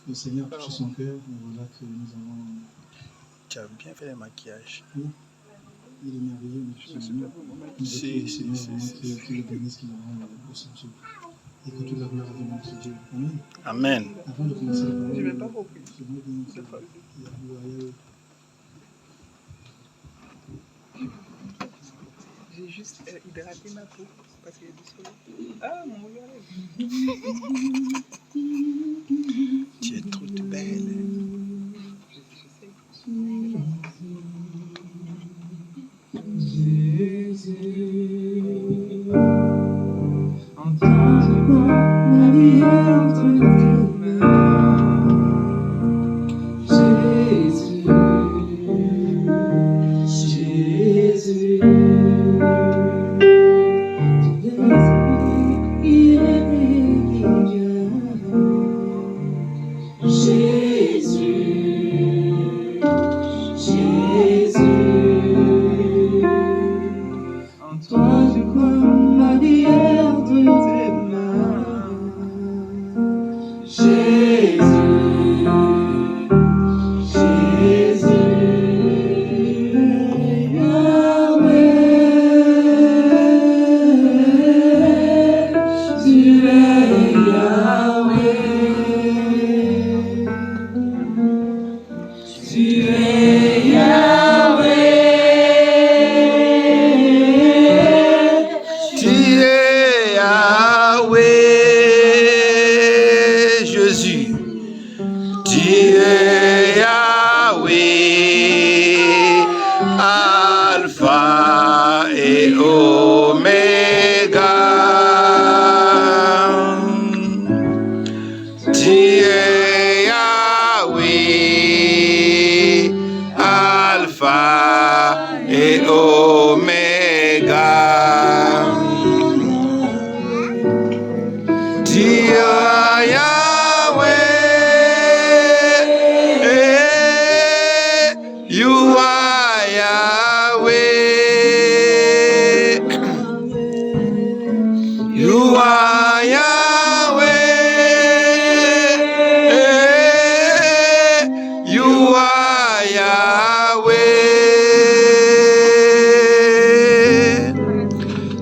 le Seigneur touche son cœur, et voilà que nous avons... Tu as bien fait le maquillage. Oui, il est merveilleux, monsieur. Nous déplorons le Seigneur vraiment qu'il le bénisse, qu'il le rende au centre. Et que toute la gloire revienne à notre Dieu. Amen. Amen. Avant de commencer la parole, Je n'ai pas compris. j'aimerais bien qu'il y a J'ai juste hydraté ma peau parce qu'il y a du soleil. Ah, mon regardez. Tu es toute belle. Jésus, entends ma vie entre tes mains. Jésus, Jésus. Toi, je crois ma vie entre tes mains. Jésus, Jésus, Yahweh, tu es Yahweh, tu es Yahweh. Jésus, tu es Yahweh, Alpha et Oméga. Tu es Yahweh, Alpha et Oméga. Tu es Yahweh, you are Yahweh, you are Yahweh, you are Yahweh,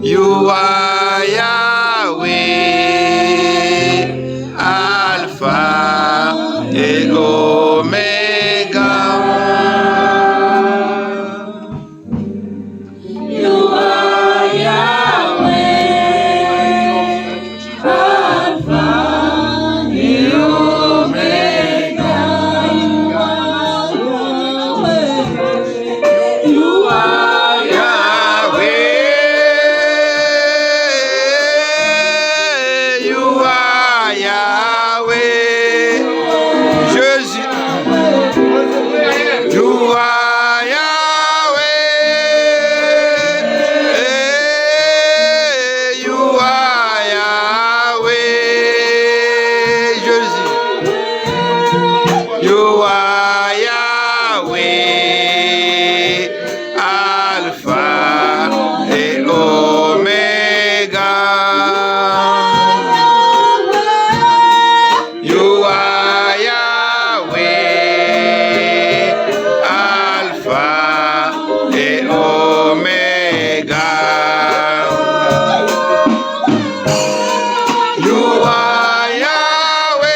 you are Yahweh, Alpha et Oméga. You are Yahweh, Alpha et Omega. You are Yahweh, you are Yahweh, Jésus, you are Yahweh, you are Yahweh, Jésus, you are Yahweh, Alpha et Oméga. You are Yahweh, Alpha et Oméga. You are Yahweh,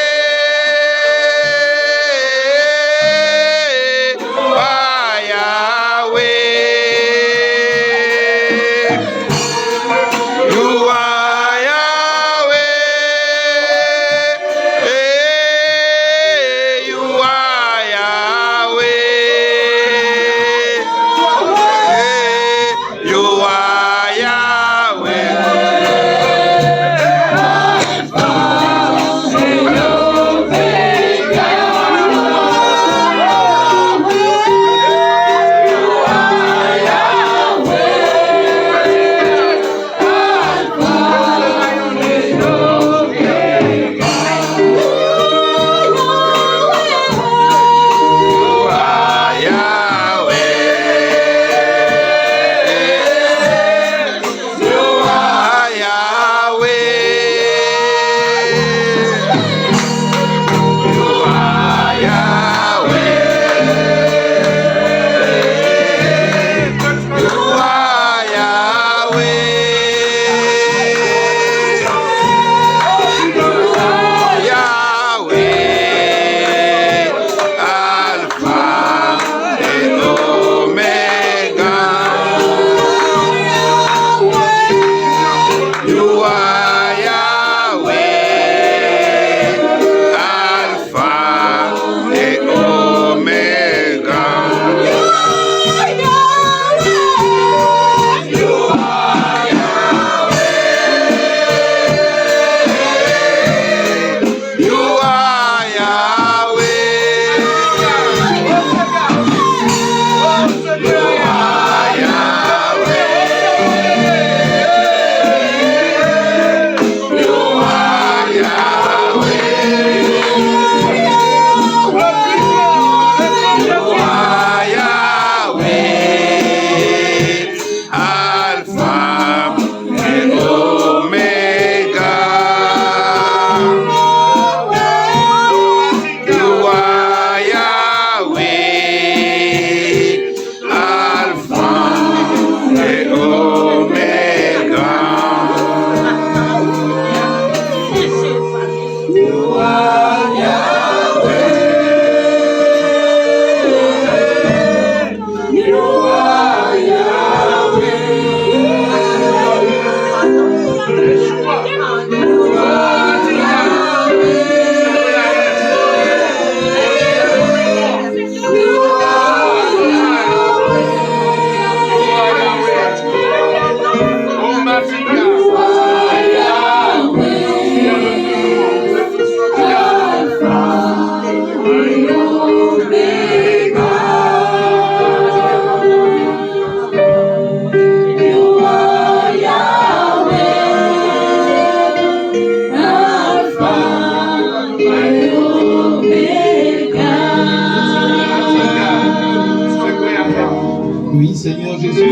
Oui, Seigneur Jésus,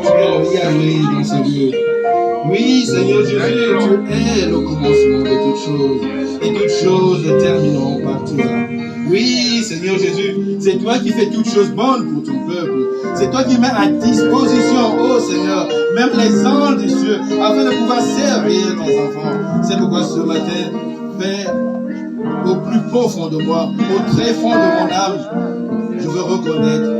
tu es le Yahweh dans ce lieu. Oui, Seigneur Jésus, tu es le commencement de toutes choses. Et toutes choses termineront par toi. Oui, Seigneur Jésus, c'est toi qui fais toutes choses bonnes pour ton peuple. C'est toi qui mets à disposition, oh Seigneur, même les anges des cieux, afin de pouvoir servir tes enfants. C'est pourquoi ce matin, Père, au plus profond de moi, au très fond de mon âme, je veux reconnaître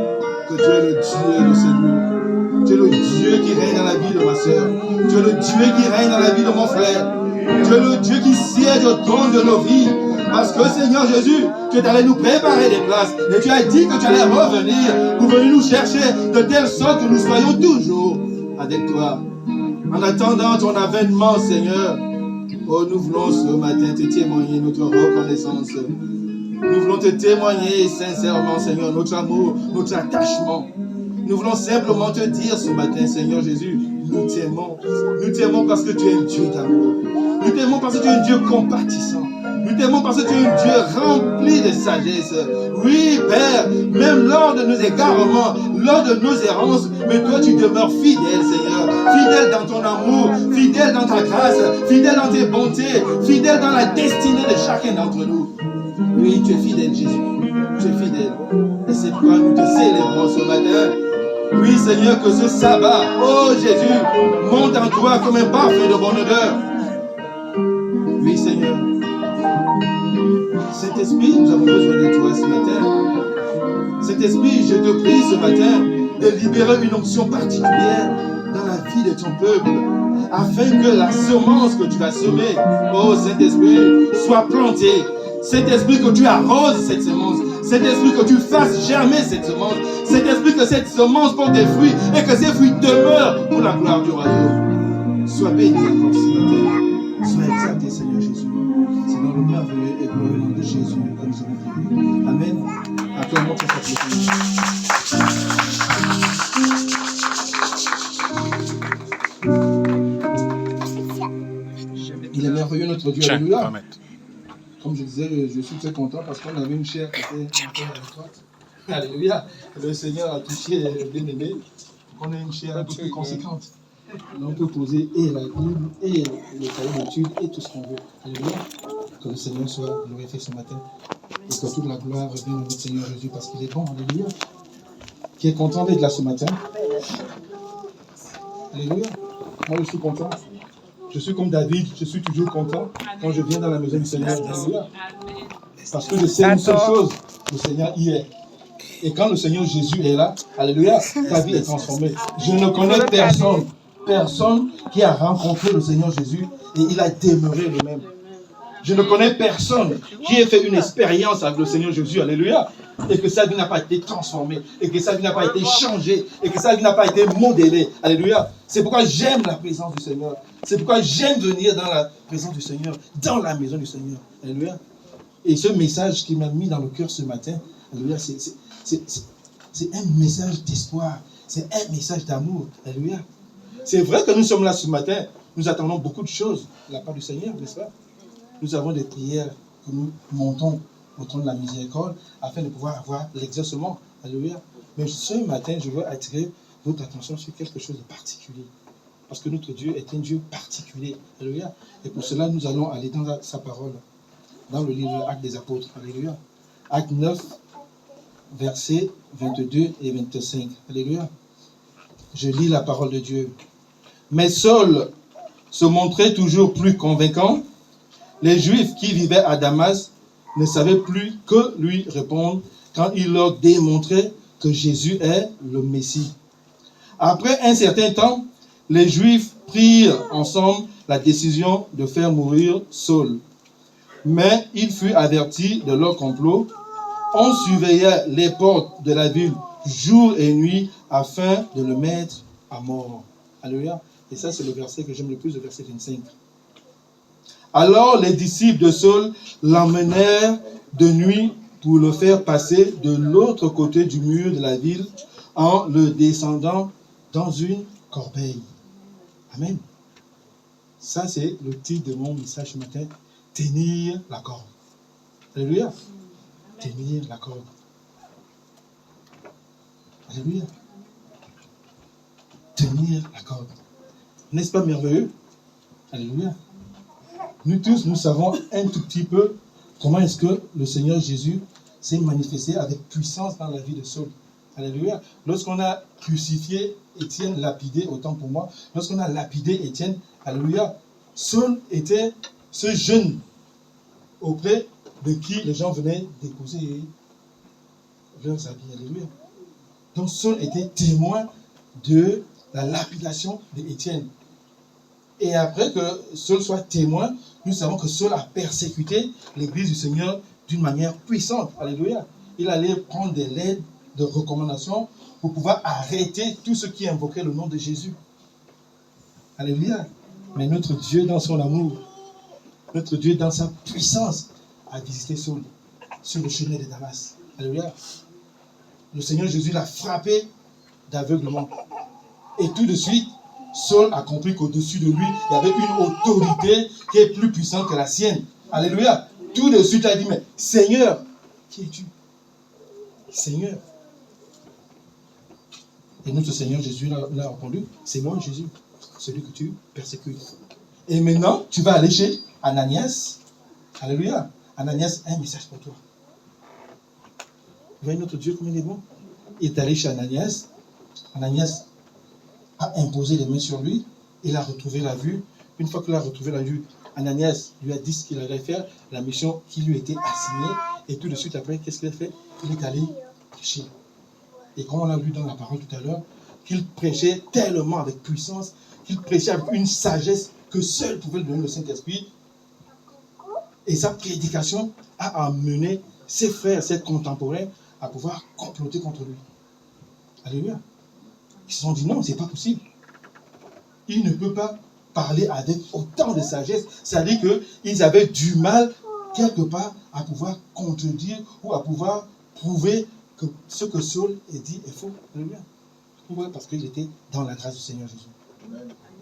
que tu es le Dieu de ce lieu. Tu es le Dieu qui règne dans la vie de ma soeur. Tu es le Dieu qui règne dans la vie de mon frère. Tu es le Dieu qui siège au trône de nos vies. Parce que Seigneur Jésus, tu es allé nous préparer des places. Et tu as dit que tu allais revenir pour venir nous chercher de telle sorte que nous soyons toujours avec toi. En attendant ton avènement, Seigneur, oh, nous voulons ce matin te témoigner notre reconnaissance. Nous voulons te témoigner sincèrement, Seigneur, notre amour, notre attachement. Nous voulons simplement te dire ce matin, Seigneur Jésus, nous t'aimons. Nous t'aimons parce que tu es un Dieu d'amour. Nous t'aimons parce que tu es un Dieu compatissant. Nous t'aimons parce que tu es un Dieu rempli de sagesse. Oui, Père, même lors de nos égarements, lors de nos errances, mais toi tu demeures fidèle, Seigneur. Fidèle dans ton amour, fidèle dans ta grâce, fidèle dans tes bontés, fidèle dans la destinée de chacun d'entre nous. Oui, tu es fidèle, Jésus. Tu es fidèle. Et c'est pourquoi nous te célébrons ce matin. Oui, Seigneur, que ce sabbat, oh Jésus, monte en toi comme un parfum de bonne odeur. Oui, Seigneur. Saint-Esprit, nous avons besoin de toi ce matin. Saint-Esprit, je te prie ce matin de libérer une onction particulière dans la vie de ton peuple, afin que la semence que tu vas semer, oh Saint-Esprit, soit plantée. Saint-Esprit, que tu arroses cette semence. Saint-Esprit, que tu fasses germer cette semence. Saint-Esprit, que cette semence porte des fruits et que ces fruits demeurent pour la gloire du royaume. Sois béni encore ce matin. Sois exalté, Seigneur Jésus. C'est dans le merveilleux et glorieux nom de Jésus que nous avons prié. Amen. À toi, mon Père. Il est merveilleux notre Dieu. Alléluia. Comme je disais, je suis très content parce qu'on avait une chair qui était étroite. Alléluia. Le Seigneur a touché les bien-aimés. On a une chair un peu plus conséquente. On peut poser et la Bible, et le cahier d'études, et tout ce qu'on veut. Alléluia. Que le Seigneur soit glorifié ce matin. Et que toute la gloire revienne à notre Seigneur Jésus parce qu'il est bon. Alléluia. Qui est content d'être là ce matin? Alléluia. Moi, je suis content. Je suis comme David, je suis toujours content quand je viens dans la maison du Seigneur. Alléluia. Parce que je sais une seule chose, le Seigneur y est. Et quand le Seigneur Jésus est là, alléluia, ta vie est transformée. Je ne connais personne qui a rencontré le Seigneur Jésus et il a demeuré le même. Je ne connais personne qui ait fait une expérience avec le Seigneur Jésus, alléluia, et que sa vie n'a pas été transformée, et que sa vie n'a pas été changée, et que sa vie n'a pas été modélée, alléluia. C'est pourquoi j'aime la présence du Seigneur. C'est pourquoi j'aime venir dans la présence du Seigneur, dans la maison du Seigneur, alléluia. Et ce message qui m'a mis dans le cœur ce matin, alléluia, c'est un message d'espoir, c'est un message d'amour, alléluia. C'est vrai que nous sommes là ce matin, nous attendons beaucoup de choses de la part du Seigneur, n'est-ce pas? Nous avons des prières que nous montons au trône de la miséricorde afin de pouvoir avoir l'exaucement. Alléluia. Mais ce matin, je veux attirer votre attention sur quelque chose de particulier. Parce que notre Dieu est un Dieu particulier. Alléluia. Et pour cela, nous allons aller dans sa parole. Dans le livre Actes des Apôtres. Alléluia. Acte 9, versets 22 et 25. Alléluia. Je lis la parole de Dieu. Mais Saul se montrait toujours plus convaincant. Les Juifs qui vivaient à Damas ne savaient plus que lui répondre quand il leur démontrait que Jésus est le Messie. Après un certain temps, les Juifs prirent ensemble la décision de faire mourir Saul. Mais il fut averti de leur complot. On surveillait les portes de la ville jour et nuit afin de le mettre à mort. Alléluia. Et ça, c'est le verset que j'aime le plus, le verset 25. Alors les disciples de Saul l'emmenèrent de nuit pour le faire passer de l'autre côté du mur de la ville en le descendant dans une corbeille. Amen. Ça, c'est le titre de mon message ce matin. Tenir la corde. Alléluia. Tenir la corde. Alléluia. Tenir la corde. N'est-ce pas merveilleux? Alléluia. Nous tous, nous savons un tout petit peu comment est-ce que le Seigneur Jésus s'est manifesté avec puissance dans la vie de Saul. Alléluia. Lorsqu'on a crucifié Étienne, lapidé, autant pour moi, lorsqu'on a lapidé Étienne, alléluia, Saul était ce jeune auprès de qui les gens venaient déposer leurs habits. Alléluia. Donc Saul était témoin de la lapidation d'Étienne. Et après que Saul soit témoin, nous savons que Saul a persécuté l'église du Seigneur d'une manière puissante. Alléluia. Il allait prendre des lettres de recommandation pour pouvoir arrêter tous ceux qui invoquaient le nom de Jésus. Alléluia. Mais notre Dieu, dans son amour, notre Dieu, dans sa puissance, a visité Saul sur le chemin de Damas. Alléluia. Le Seigneur Jésus l'a frappé d'aveuglement. Et tout de suite, Saul a compris qu'au-dessus de lui, il y avait une autorité qui est plus puissante que la sienne. Alléluia. Tout de suite, il a dit, mais Seigneur, qui es-tu? Seigneur. Et notre Seigneur Jésus l'a répondu, c'est moi Jésus, celui que tu persécutes. Et maintenant, tu vas aller chez Ananias. Alléluia. Ananias a un message pour toi. Vous voyez notre Dieu comme il est bon? Il est allé chez Ananias. Ananias a imposé les mains sur lui. Il a retrouvé la vue. Une fois qu'il a retrouvé la vue, Ananias lui a dit ce qu'il allait faire, la mission qui lui était assignée. Et tout de suite après, qu'est-ce qu'il a fait? Il est allé prêcher. Et comme on l'a lu dans la parole tout à l'heure, qu'il prêchait tellement avec puissance, qu'il prêchait avec une sagesse que seul pouvait le donner le Saint-Esprit. Et sa prédication a amené ses frères, ses contemporains à pouvoir comploter contre lui. Alléluia. Ils se sont dit non, c'est pas possible. Il ne peut pas parler avec autant de sagesse. C'est-à-dire qu'ils avaient du mal, quelque part, à pouvoir contredire ou à pouvoir prouver que ce que Saul a dit est faux. Alléluia. Pourquoi? Parce qu'il était dans la grâce du Seigneur Jésus.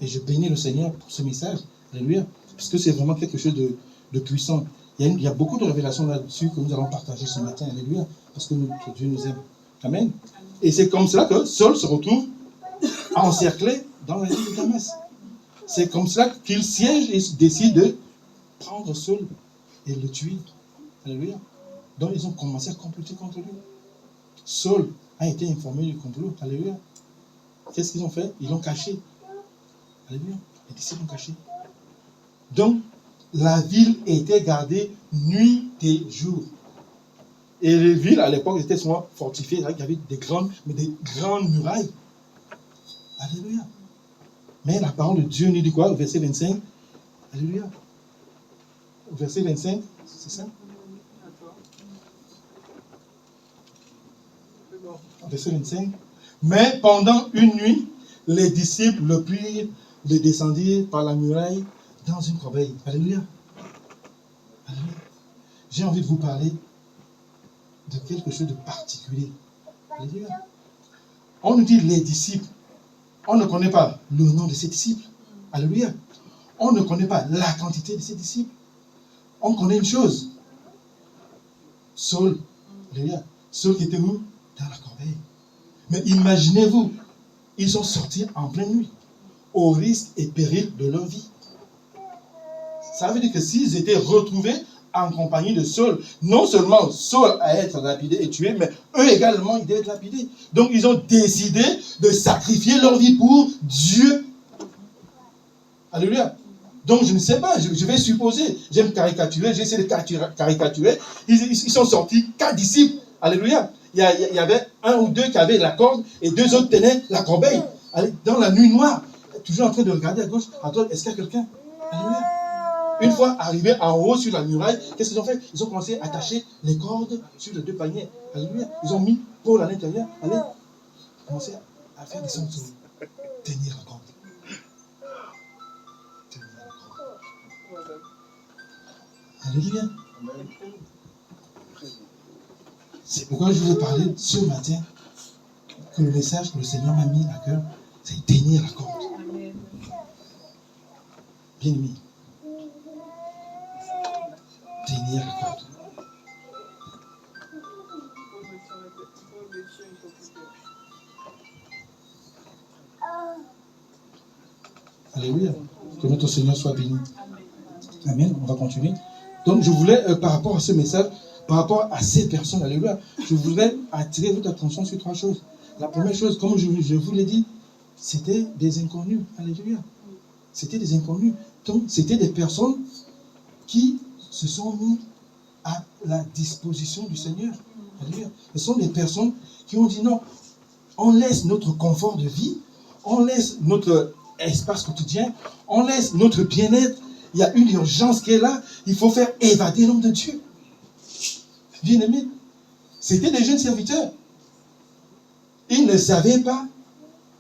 Et je bénis le Seigneur pour ce message. Alléluia. Parce que c'est vraiment quelque chose de puissant. Il y a beaucoup de révélations là-dessus que nous allons partager ce matin. Alléluia. Parce que notre Dieu nous aime. Amen. Et c'est comme cela que Saul se retrouve encerclé dans la ville de Damas. C'est comme cela qu'il siège et décide de prendre Saul et le tuer. Alléluia. Donc ils ont commencé à comploter contre lui. Saul a été informé du complot. Alléluia. Qu'est-ce qu'ils ont fait? Ils l'ont caché. Alléluia. Les disciples l'ont caché. Donc, la ville était gardée nuit et jour. Et les villes, à l'époque, étaient souvent fortifiées. Il y avait des grandes murailles. Alléluia. Mais la parole de Dieu nous dit quoi? Au verset 25. Alléluia. Au verset 25, c'est ça? Verset 25. Mais pendant une nuit, les disciples le prirent, le descendirent par la muraille dans une corbeille. Alléluia. Alléluia. J'ai envie de vous parler de quelque chose de particulier. Alléluia. On nous dit les disciples. On ne connaît pas le nom de ces disciples. Alléluia. On ne connaît pas la quantité de ces disciples. On connaît une chose. Saul. Alléluia. Saul qui était où? Dans la corbeille. Mais imaginez-vous, ils sont sortis en pleine nuit, au risque et péril de leur vie. Ça veut dire que s'ils étaient retrouvés en compagnie de Saul, non seulement Saul allait être lapidé et tué, mais eux également, ils devaient être lapidés. Donc ils ont décidé de sacrifier leur vie pour Dieu. Alléluia. Donc, je ne sais pas, je vais supposer. J'aime caricaturer, j'essaie de caricaturer. Ils sont sortis 4 disciples. Alléluia. Il y avait 1 ou 2 qui avaient la corde et 2 autres tenaient la corbeille. Dans la nuit noire, toujours en train de regarder à gauche, à droite, est-ce qu'il y a quelqu'un? Alléluia. Une fois arrivés en haut sur la muraille, qu'est-ce qu'ils ont fait? Ils ont commencé à attacher les cordes sur les 2 paniers. Alléluia. Ils ont mis Paul à l'intérieur. Allez, commencez à faire des sons de tenir la corde. Alléluia. C'est pourquoi je vous ai parlé ce matin que le message que le Seigneur m'a mis à cœur, c'est tenir la corde. Bien aimé. Tenir la corde. Alléluia. Que notre Seigneur soit béni. Amen. On va continuer. Donc, je voulais, par rapport à ce message, par rapport à ces personnes, alléluia, je voudrais attirer votre attention sur 3 choses. La première chose, comme je vous l'ai dit, c'était des inconnus. Alléluia. C'était des inconnus. Donc, c'était des personnes qui se sont mis à la disposition du Seigneur. Alléluia. Ce sont des personnes qui ont dit non, on laisse notre confort de vie, on laisse notre espace quotidien, on laisse notre bien-être. Il y a une urgence qui est là. Il faut faire évader l'homme de Dieu. Bien aimé, c'était des jeunes serviteurs. Ils ne savaient pas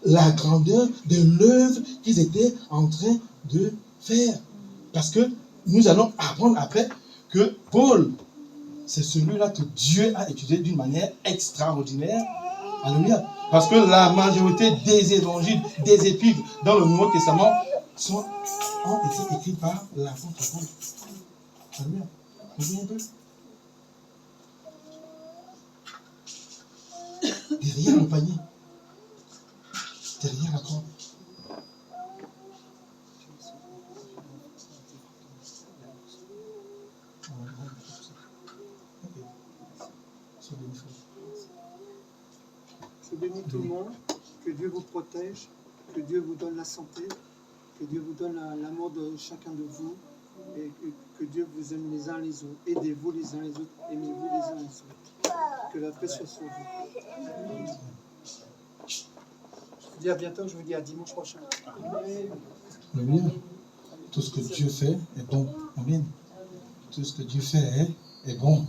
la grandeur de l'œuvre qu'ils étaient en train de faire. Parce que nous allons apprendre après que Paul, c'est celui-là que Dieu a utilisé d'une manière extraordinaire. Alléluia. Parce que la majorité des évangiles, des épîtres dans le Nouveau Testament ont été écrits par l'apôtre Paul. Alléluia. Vous voyez un peu? Derrière le panier, derrière la corde. Je bénis tout le monde, que Dieu vous protège, que Dieu vous donne la santé, que Dieu vous donne l'amour de chacun de vous, et que Dieu vous aime les uns les autres. Aidez-vous les uns les autres, aimez-vous les uns les autres. Que la paix soit sur vous. Je vous dis à bientôt, je vous dis à dimanche prochain. Alléluia. Tout ce que Dieu fait est bon. Amen. Tout ce que Dieu fait est bon.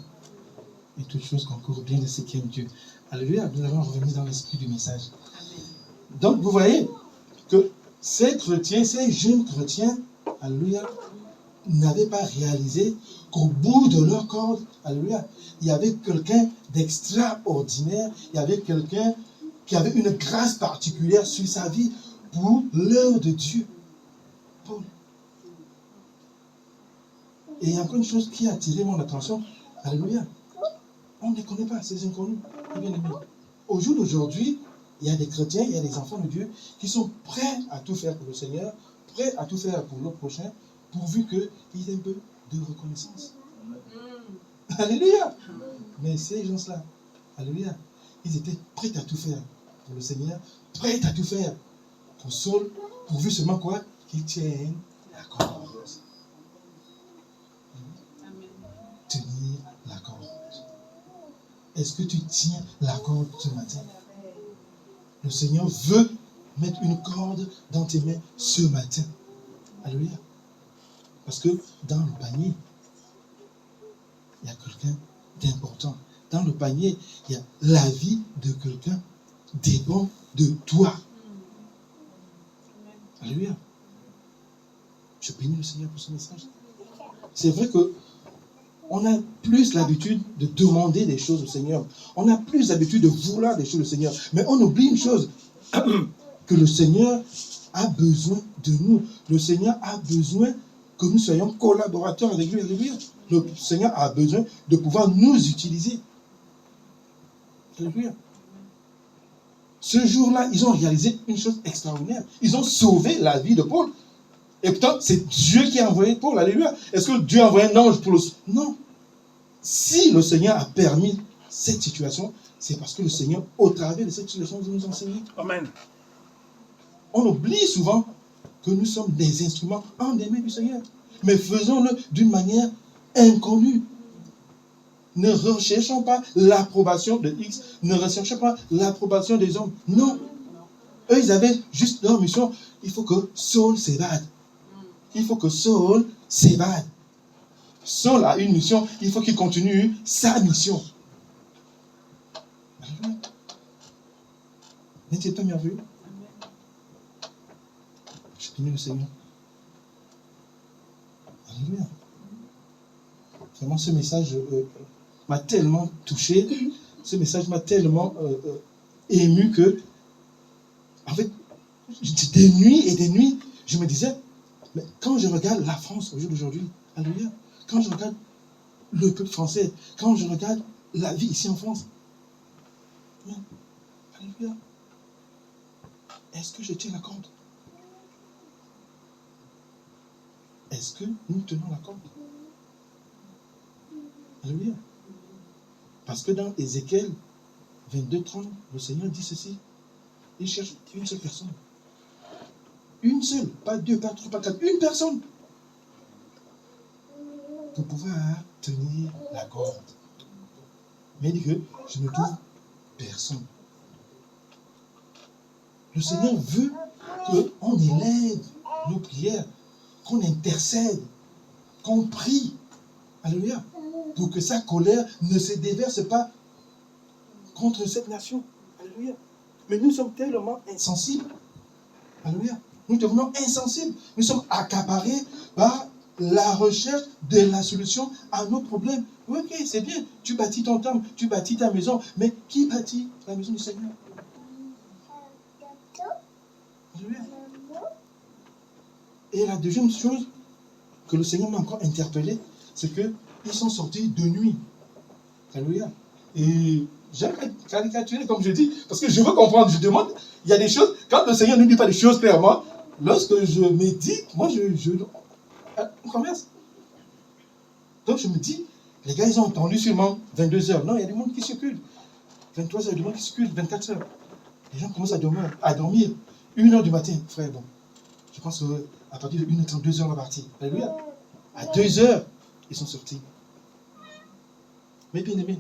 Et toutes choses concourent bien de ceux qui aiment Dieu. Alléluia. Nous allons revenir dans l'esprit du message. Donc, vous voyez que ces chrétiens, ces jeunes chrétiens, alléluia, n'avaient pas réalisé qu'au bout de leur corde, alléluia, il y avait quelqu'un d'extraordinaire, il y avait quelqu'un qui avait une grâce particulière sur sa vie pour l'œuvre de Dieu. Paul. Et il y a encore une chose qui a attiré mon attention, alléluia, on ne les connaît pas, ces inconnus. Bien aimés. Au jour d'aujourd'hui, il y a des chrétiens, il y a des enfants de Dieu qui sont prêts à tout faire pour le Seigneur, prêts à tout faire pour le prochain, pourvu qu'ils aient un peu de reconnaissance. Alléluia. Mais ces gens-là, alléluia, ils étaient prêts à tout faire pour le Seigneur, prêts à tout faire pour Saul, pourvu seulement quoi? Qu'ils tiennent la corde. Tenir la corde. Est-ce que tu tiens la corde ce matin? Le Seigneur veut mettre une corde dans tes mains ce matin. Alléluia. Parce que dans le panier, il y a quelqu'un d'important. Dans le panier, il y a la vie de quelqu'un dépend de toi. Alléluia. Je bénis le Seigneur pour ce message. C'est vrai que on a plus l'habitude de demander des choses au Seigneur. On a plus l'habitude de vouloir des choses au Seigneur. Mais on oublie une chose, que le Seigneur a besoin de nous. Le Seigneur a besoin que nous soyons collaborateurs avec lui. Alléluia. Le Seigneur a besoin de pouvoir nous utiliser. Alléluia. Ce jour-là, ils ont réalisé une chose extraordinaire. Ils ont sauvé la vie de Paul. Et pourtant, c'est Dieu qui a envoyé Paul. Alléluia. Est-ce que Dieu a envoyé un ange pour le... Non. Si le Seigneur a permis cette situation, c'est parce que le Seigneur, au travers de cette situation, veut nous enseigner. Amen. On oublie souvent que nous sommes des instruments en des mains du Seigneur. Mais faisons-le d'une manière inconnue. Ne recherchons pas l'approbation de X, ne recherchons pas l'approbation des hommes. Non. Eux, ils avaient juste leur mission. Il faut que Saul s'évade. Il faut que Saul s'évade. Saul a une mission, il faut qu'il continue sa mission. Alléluia. N'est-il pas merveilleux? Je bénis le Seigneur. Alléluia. Vraiment, ce message m'a tellement touché, ce message m'a tellement ému que, en fait, des nuits et des nuits, je me disais, mais quand je regarde la France au jour d'aujourd'hui, alléluia, quand je regarde le peuple français, quand je regarde la vie ici en France, alléluia, est-ce que je tiens la corde? Est-ce que nous tenons la corde? Alléluia. Parce que dans Ézéchiel 22:30, le Seigneur dit ceci. Il cherche une seule personne. Une seule, pas deux, pas trois, pas quatre, une personne. Pour pouvoir tenir la corde. Mais il dit que je ne trouve personne. Le Seigneur veut qu'on élève nos prières, qu'on intercède, qu'on prie. Alléluia. Pour que sa colère ne se déverse pas contre cette nation. Alléluia. Mais nous sommes tellement insensibles. Alléluia. Nous devenons insensibles. Nous sommes accaparés par la recherche de la solution à nos problèmes. Oui, ok, c'est bien. Tu bâtis ton temple, tu bâtis ta maison. Mais qui bâtit la maison du Seigneur? Alléluia. Et la deuxième chose que le Seigneur m'a encore interpellé, c'est qu'ils sont sortis de nuit. Alléluia. Et j'aime caricaturer, comme je dis, parce que je veux comprendre, je demande, il y a des choses, quand le Seigneur ne dit pas des choses clairement, lorsque je médite, moi on converse. Donc je me dis, les gars, ils ont entendu sûrement 22 heures. Non, il y a du monde qui circule. 23 heures, du monde qui circule, 24 heures. Les gens commencent à dormir. 1 heure du matin, frère, bon. Je pense qu'à partir de 1h30, 2 heures, on va partir. Alléluia. À 2 heures, ils sont sortis. Mais bien aimé,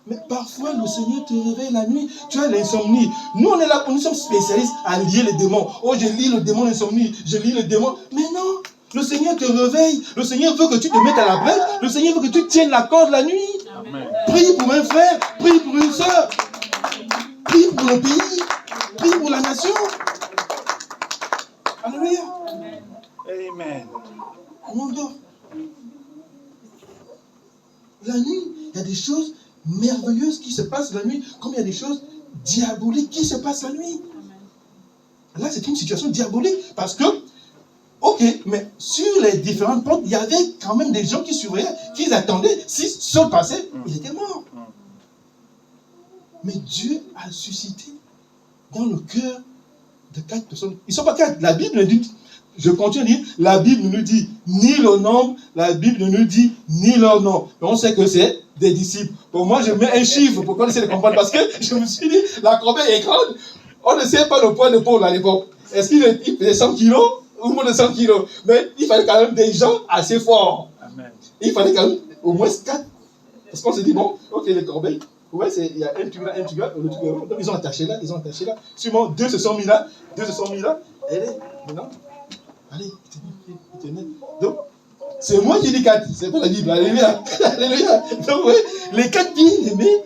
mais parfois le Seigneur te réveille la nuit, tu as l'insomnie. Nous on est là, nous sommes spécialistes à lier les démons. Oh, je lis le démon d'insomnie, je lis le démon. Mais non, le Seigneur te réveille, le Seigneur veut que tu te mettes à la brèche, le Seigneur veut que tu tiennes la corde la nuit. Amen. Prie pour un frère, prie pour une soeur, prie pour le pays, prie pour la nation. Alléluia. Amen. On dort. La nuit, il y a des choses merveilleuses qui se passent la nuit, comme il y a des choses diaboliques qui se passent la nuit. Là, c'est une situation diabolique parce que, ok, mais sur les différentes portes, il y avait quand même des gens qui surveillaient, qui attendaient. Si Saul passait, il était mort. Mais Dieu a suscité dans le cœur de 4 personnes. Ils ne sont pas 4. La Bible dit, je continue à dire, la Bible ne nous dit ni le nombre, la Bible ne nous dit ni leur nom. Mais on sait que c'est des disciples. Pour moi, je mets un chiffre pour qu'on essaie de comprendre. Parce que je me suis dit, la corbeille est grande. On ne sait pas le poids de Paul à l'époque. Est-ce qu'il faisait 100 kilos ou moins de 100 kilos? Mais il fallait quand même des gens assez forts. Amen. Il fallait quand même au moins 4. Parce qu'on s'est dit, bon, ok, les corbeilles. Ouais, il y a un truc là, le truc là. Donc ils ont attaché là. Sûrement 2 se sont mis là. Et maintenant, allez, il tenait. Donc, c'est moi qui dis 4, c'est pas la Bible. Alléluia. Alléluia. Donc, ouais, les 4 bien-aimés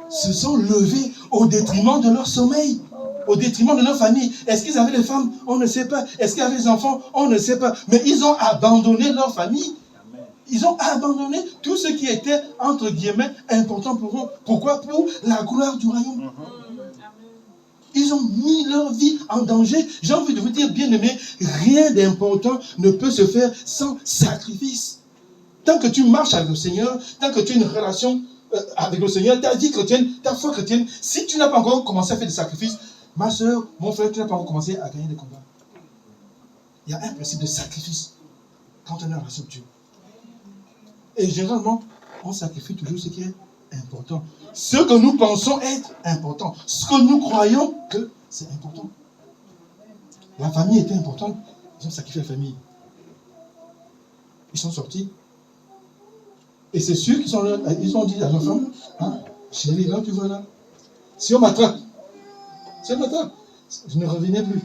se sont levés au détriment de leur sommeil, au détriment de leur famille. Est-ce qu'ils avaient des femmes? On ne sait pas. Est-ce qu'ils avaient des enfants? On ne sait pas. Mais ils ont abandonné leur famille. Ils ont abandonné tout ce qui était, entre guillemets, important pour eux. Pourquoi? Pour la gloire du royaume. Ils ont mis leur vie en danger. J'ai envie de vous dire, bien aimé, rien d'important ne peut se faire sans sacrifice. Tant que tu marches avec le Seigneur, tant que tu as une relation avec le Seigneur, ta vie chrétienne, ta foi chrétienne, si tu n'as pas encore commencé à faire des sacrifices, ma soeur, mon frère, tu n'as pas encore commencé à gagner des combats. Il y a un principe de sacrifice quand on est en relation avec Dieu. Et généralement, on sacrifie toujours ce qui est important. Ce que nous pensons être important. Ce que nous croyons que c'est important. la famille était importante, ils ont sacrifié la famille. Ils sont sortis. Et c'est sûr qu'ils ont dit à l'enfant, hein, chérie, là tu vois là, si on m'attrape, je ne revenais plus.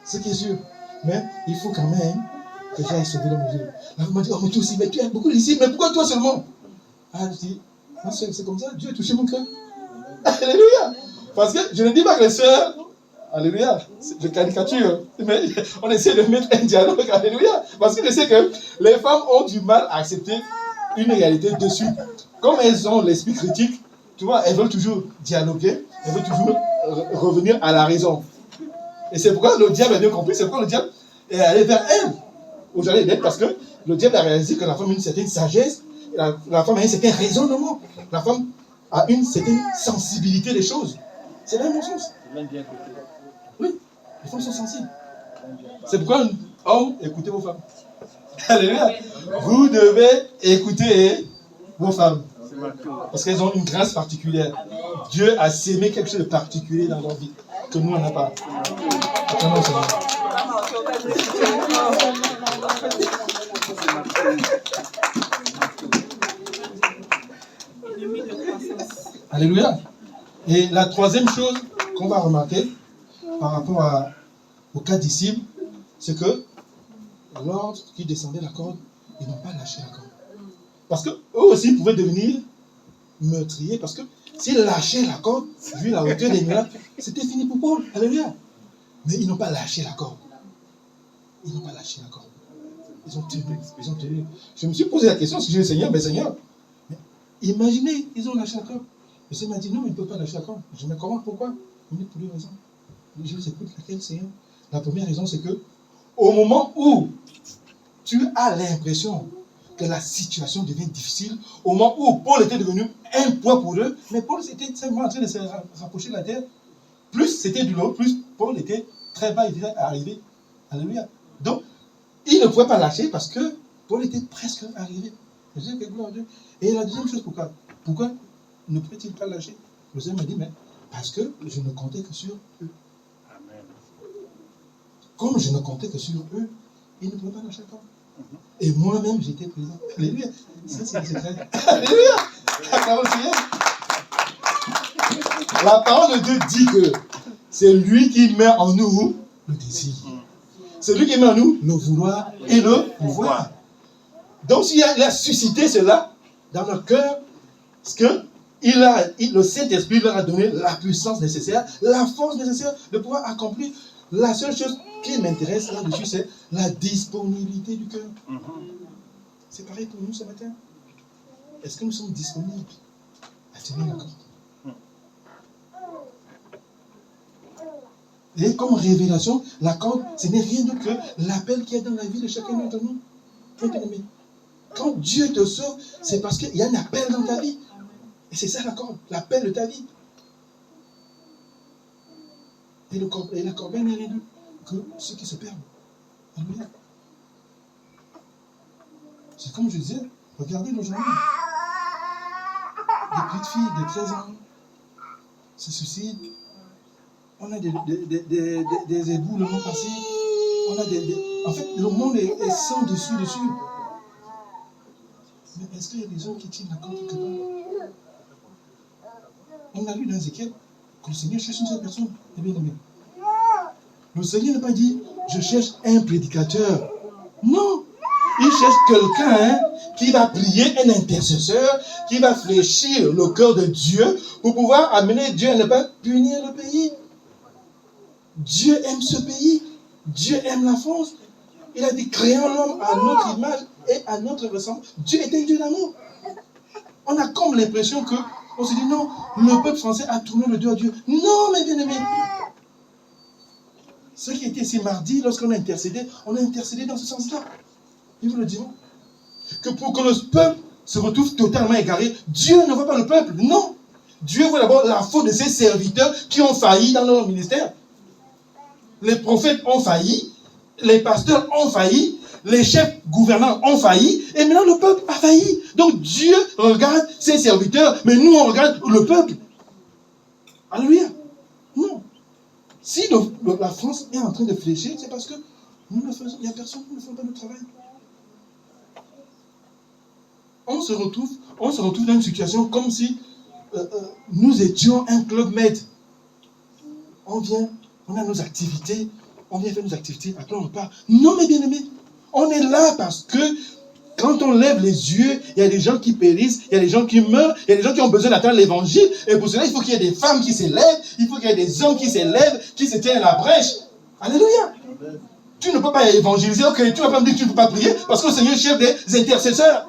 Ce qui est sûr. Mais il faut quand même que j'aille sauver l'homme de Dieu. La femme m'a dit, oh mais toi aussi, mais tu aimes beaucoup ici, mais pourquoi toi seulement? Ah, je dis, c'est comme ça, Dieu a touché mon cœur. Alléluia. Parce que je ne dis pas que les sœurs, alléluia, je caricature, mais on essaie de mettre un dialogue, alléluia. Parce que je sais que les femmes ont du mal à accepter une réalité dessus. Comme elles ont l'esprit critique, tu vois, elles veulent toujours dialoguer, elles veulent toujours revenir à la raison. Et c'est pourquoi le diable a bien compris, c'est pourquoi le diable est allé vers elle. Aujourd'hui, parce que le diable a réalisé que la femme a une certaine sagesse, la femme a un certain raisonnement, la femme a une certaine sensibilité des choses. C'est la même chose. Oui, les femmes sont sensibles. C'est pourquoi, homme, écoutez vos femmes. Alléluia. Vous devez écouter vos femmes. Parce qu'elles ont une grâce particulière. Dieu a sémé quelque chose de particulier dans leur vie que nous, on n'a pas. Alléluia. Et la troisième chose qu'on va remarquer par rapport aux 4 disciples, c'est que lorsqu'ils descendaient la corde, ils n'ont pas lâché la corde. Parce qu'eux aussi pouvaient devenir meurtriers, parce que s'ils lâchaient la corde, vu la hauteur des miracles, c'était fini pour Paul. Alléluia. Mais ils n'ont pas lâché la corde. Ils n'ont pas lâché la corde. Ils ont tenu. Je me suis posé la question, si j'ai dit Seigneur, mais Seigneur, imaginez, ils ont lâché la corde. Le Seigneur m'a dit, non, ils ne peuvent pas lâcher la corde. Je me comment, pourquoi? Il me dit, pour 2 raisons. Je vous écoute, laquelle, Seigneur? La première raison, c'est que, au moment où tu as l'impression que la situation devient difficile, au moment où Paul était devenu un poids pour eux, mais Paul était simplement en train de se rapprocher de la terre. Plus c'était du long, plus Paul était très bas, il était arrivé. Alléluia. Donc, il ne pouvait pas lâcher parce que Paul était presque arrivé. Et la deuxième chose, pourquoi ne pouvait-il pas lâcher? Le Seigneur m'a dit, mais parce que je ne comptais que sur eux. Amen. Comme je ne comptais que sur eux, ils ne pouvaient pas lâcher le corps. Et moi-même, j'étais présent. Alléluia. Ça, c'est le secret. Alléluia. La parole de Dieu dit que c'est lui qui met en nous le désir. C'est lui qui met en nous le vouloir et le pouvoir. Donc, s'il a suscité cela dans notre cœur, parce que le Saint-Esprit leur a donné la puissance nécessaire, la force nécessaire de pouvoir accomplir. La seule chose qui m'intéresse là-dessus, c'est la disponibilité du cœur. C'est pareil pour nous ce matin. Est-ce que nous sommes disponibles à tenir la corde? Et comme révélation, la corde, ce n'est rien d'autre que l'appel qu'il y a dans la vie de chacun d'entre nous. Quand Dieu te sauve, c'est parce qu'il y a un appel dans ta vie. Et c'est ça la corde, l'appel de ta vie. Et la corbeille n'est rien d'autre que ceux qui se perdent. Alléluia. C'est comme je disais, regardez aujourd'hui. Des petites filles de 13 ans se suicident. On a des éboulements passés. On a En fait, le monde est sans dessus. Mais est-ce qu'il y a des gens qui tiennent la corde quelque part? On a lu dans Ézéchiel que le Seigneur cherche une seule personne. Eh bien aimé. Le Seigneur n'a pas dit, je cherche un prédicateur. Non. Il cherche quelqu'un qui va prier, un intercesseur, qui va fléchir le cœur de Dieu pour pouvoir amener Dieu à ne pas punir le pays. Dieu aime ce pays. Dieu aime la France. Il a dit, créons l'homme à notre image et à notre ressemblance. Dieu est un Dieu d'amour. On a comme l'impression que, on se dit, non, le peuple français a tourné le dos à Dieu. Non, mes bien-aimés. Ce qui était ici mardi, lorsqu'on a intercédé dans ce sens-là. Ils vous le diront. Que pour que le peuple se retrouve totalement égaré, Dieu ne voit pas le peuple. Non. Dieu voit d'abord la faute de ses serviteurs qui ont failli dans leur ministère. Les prophètes ont failli, les pasteurs ont failli, les chefs gouvernants ont failli, et maintenant le peuple a failli. Donc Dieu regarde ses serviteurs, mais nous on regarde le peuple. Alléluia. Non. Si la France est en train de fléchir, c'est parce que il n'y a personne qui ne fait pas le travail. On se retrouve dans une situation comme si nous étions un club med. On vient, on a nos activités, on vient faire nos activités, après on repart. Non, mes bien-aimés, on est là parce que quand on lève les yeux, il y a des gens qui périssent, il y a des gens qui meurent, il y a des gens qui ont besoin d'atteindre l'évangile. Et pour cela, il faut qu'il y ait des femmes qui s'élèvent, il faut qu'il y ait des hommes qui s'élèvent, qui se tiennent à la brèche. Alléluia. Tu ne peux pas évangéliser, ok, tu ne vas pas me dire que tu ne peux pas prier, parce que le Seigneur cherche des intercesseurs.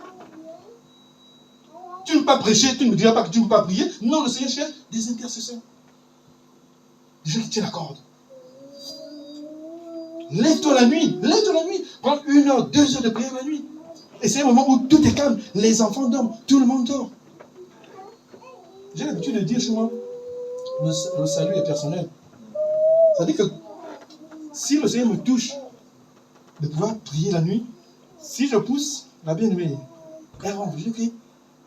Tu ne peux pas prêcher, tu ne me diras pas que tu ne peux pas prier. Non, le Seigneur cherche des intercesseurs. Des gens qui tiennent la corde. Lève-toi la nuit. Prends 1 heure, 2 heures de prière la nuit. Et c'est un moment où tout est calme. Les enfants dorment, tout le monde dort. J'ai l'habitude de dire chez moi, le salut est personnel. C'est-à-dire que si le Seigneur me touche de pouvoir prier la nuit, si je pousse la bien-aimée, elle rentre, je dis ok,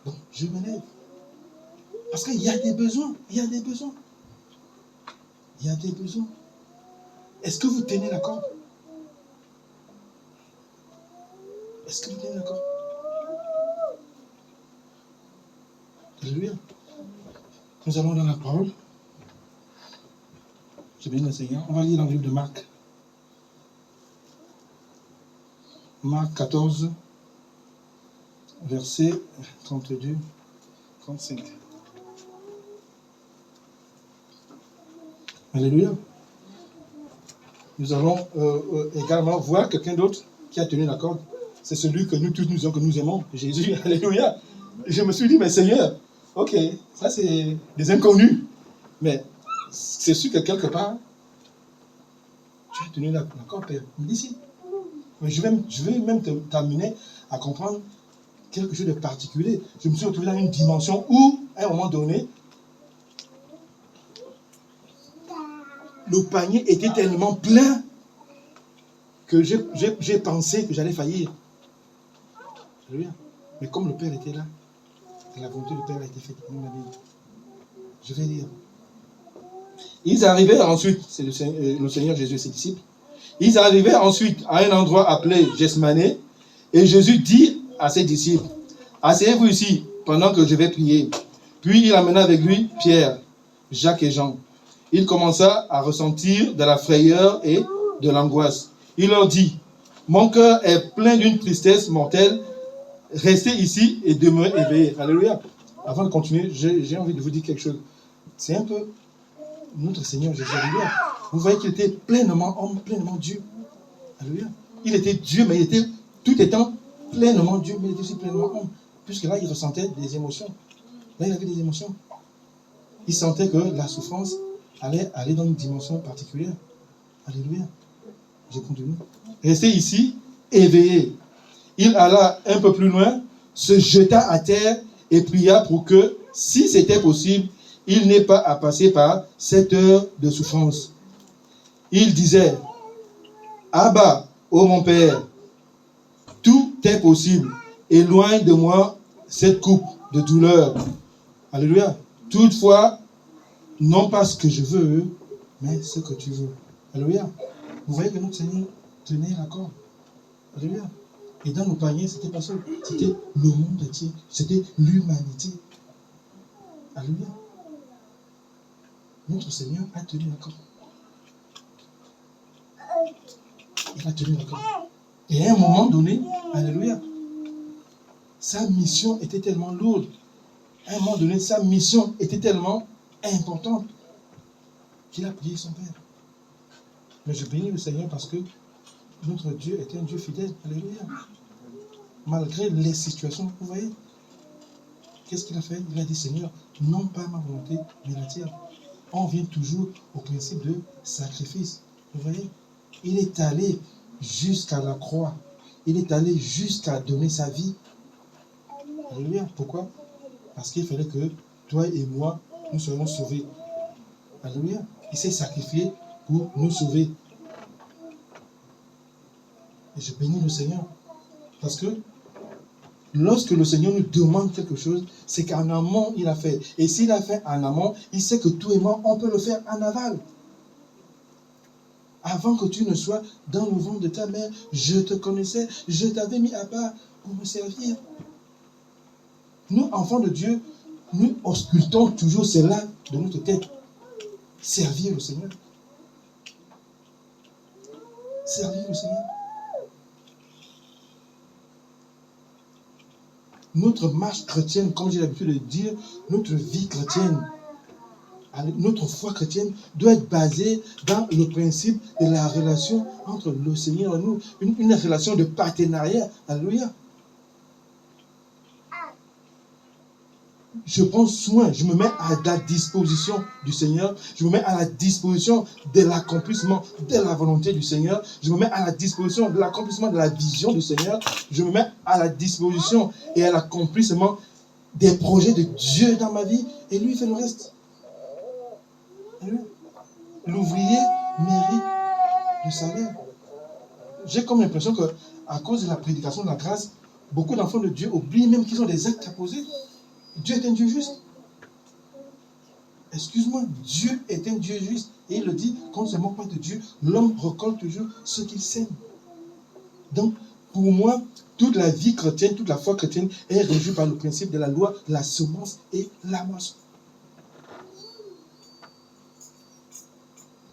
donc je me lève. Parce qu'il y a des besoins, il y a des besoins. Est-ce que vous tenez la corde? Est-ce que vous tenez la corde? Alléluia. Nous allons dans la parole. Je bénis le Seigneur. On va lire dans le livre de Marc. Marc 14, verset 32, 35. Alléluia. Nous allons également voir quelqu'un d'autre qui a tenu la corde. C'est celui que nous tous nous disons que nous aimons, Jésus. Alléluia. Et je me suis dit, mais Seigneur, ok, ça c'est des inconnus. Mais c'est sûr que quelque part, tu as tenu la corde, Père. Il me dit si. Mais je vais même t'amener à comprendre quelque chose de particulier. Je me suis retrouvé dans une dimension où, à un moment donné, le panier était tellement plein que j'ai pensé que j'allais faillir. Alléluia. Mais comme le Père était là, et la volonté du Père a été faite. Je vais lire. Ils arrivèrent ensuite, c'est le Seigneur Jésus et ses disciples, ils arrivèrent ensuite à un endroit appelé Gethsémanée, et Jésus dit à ses disciples, asseyez-vous ici pendant que je vais prier. Puis il amena avec lui Pierre, Jacques et Jean. Il commença à ressentir de la frayeur et de l'angoisse. Il leur dit, mon cœur est plein d'une tristesse mortelle, restez ici et demeurez éveillés. Alléluia. Avant de continuer, j'ai envie de vous dire quelque chose. C'est un peu notre Seigneur Jésus. Alléluia. Vous voyez qu'il était pleinement homme, pleinement Dieu. Alléluia. Il était Dieu, mais il était tout étant pleinement Dieu, mais il était aussi pleinement homme. Puisque là, il ressentait des émotions. Là, il avait des émotions. Il sentait que la souffrance allait aller dans une dimension particulière. Alléluia. Je continue. Restez ici, éveillés. Il alla un peu plus loin, se jeta à terre et pria pour que, si c'était possible, il n'ait pas à passer par cette heure de souffrance. Il disait, Abba, ô mon Père, tout est possible. Éloigne de moi cette coupe de douleur. Alléluia. Toutefois, non pas ce que je veux, mais ce que tu veux. Alléluia. Vous voyez que notre Seigneur tenait la corde. Alléluia. Et dans nos paniers, c'était pas ça. C'était le monde entier. C'était l'humanité. Alléluia. Notre Seigneur a tenu la corde. Il a tenu la corde. Et à un moment donné, alléluia, sa mission était tellement lourde. À un moment donné, sa mission était tellement importante qu'il a prié son Père. Mais je bénis le Seigneur parce que notre Dieu est un Dieu fidèle. Alléluia. Malgré les situations, vous voyez, qu'est-ce qu'il a fait? Il a dit, Seigneur, non pas ma volonté, mais la tienne. On vient toujours au principe de sacrifice. Vous voyez, il est allé jusqu'à la croix. Il est allé jusqu'à donner sa vie. Alléluia. Pourquoi? Parce qu'il fallait que toi et moi, nous soyons sauvés. Alléluia. Il s'est sacrifié pour nous sauver. Et je bénis le Seigneur. Parce que lorsque le Seigneur nous demande quelque chose, c'est qu'en amont, il a fait. Et s'il a fait en amont, il sait que toi et moi, on peut le faire en aval. Avant que tu ne sois dans le ventre de ta mère, je te connaissais, je t'avais mis à part pour me servir. Nous, enfants de Dieu, nous auscultons toujours cela de notre tête. Servir le Seigneur. Servir le Seigneur. Notre marche chrétienne, comme j'ai l'habitude de dire, notre vie chrétienne, notre foi chrétienne doit être basée dans le principe de la relation entre le Seigneur et nous, une relation de partenariat. Alléluia. Je prends soin, je me mets à la disposition du Seigneur, je me mets à la disposition de l'accomplissement de la volonté du Seigneur, je me mets à la disposition de l'accomplissement de la vision du Seigneur, je me mets à la disposition et à l'accomplissement des projets de Dieu dans ma vie, et lui fait le reste. L'ouvrier mérite le salaire. J'ai comme l'impression qu'à cause de la prédication de la grâce, beaucoup d'enfants de Dieu oublient même qu'ils ont des actes à poser. Dieu est un Dieu juste. Excuse-moi, Dieu est un Dieu juste. Et il le dit, quand on ne se moque pas de Dieu, l'homme récolte toujours ce qu'il sème. Donc, pour moi, toute la vie chrétienne, toute la foi chrétienne est régie par le principe de la loi, la semence et la moisson.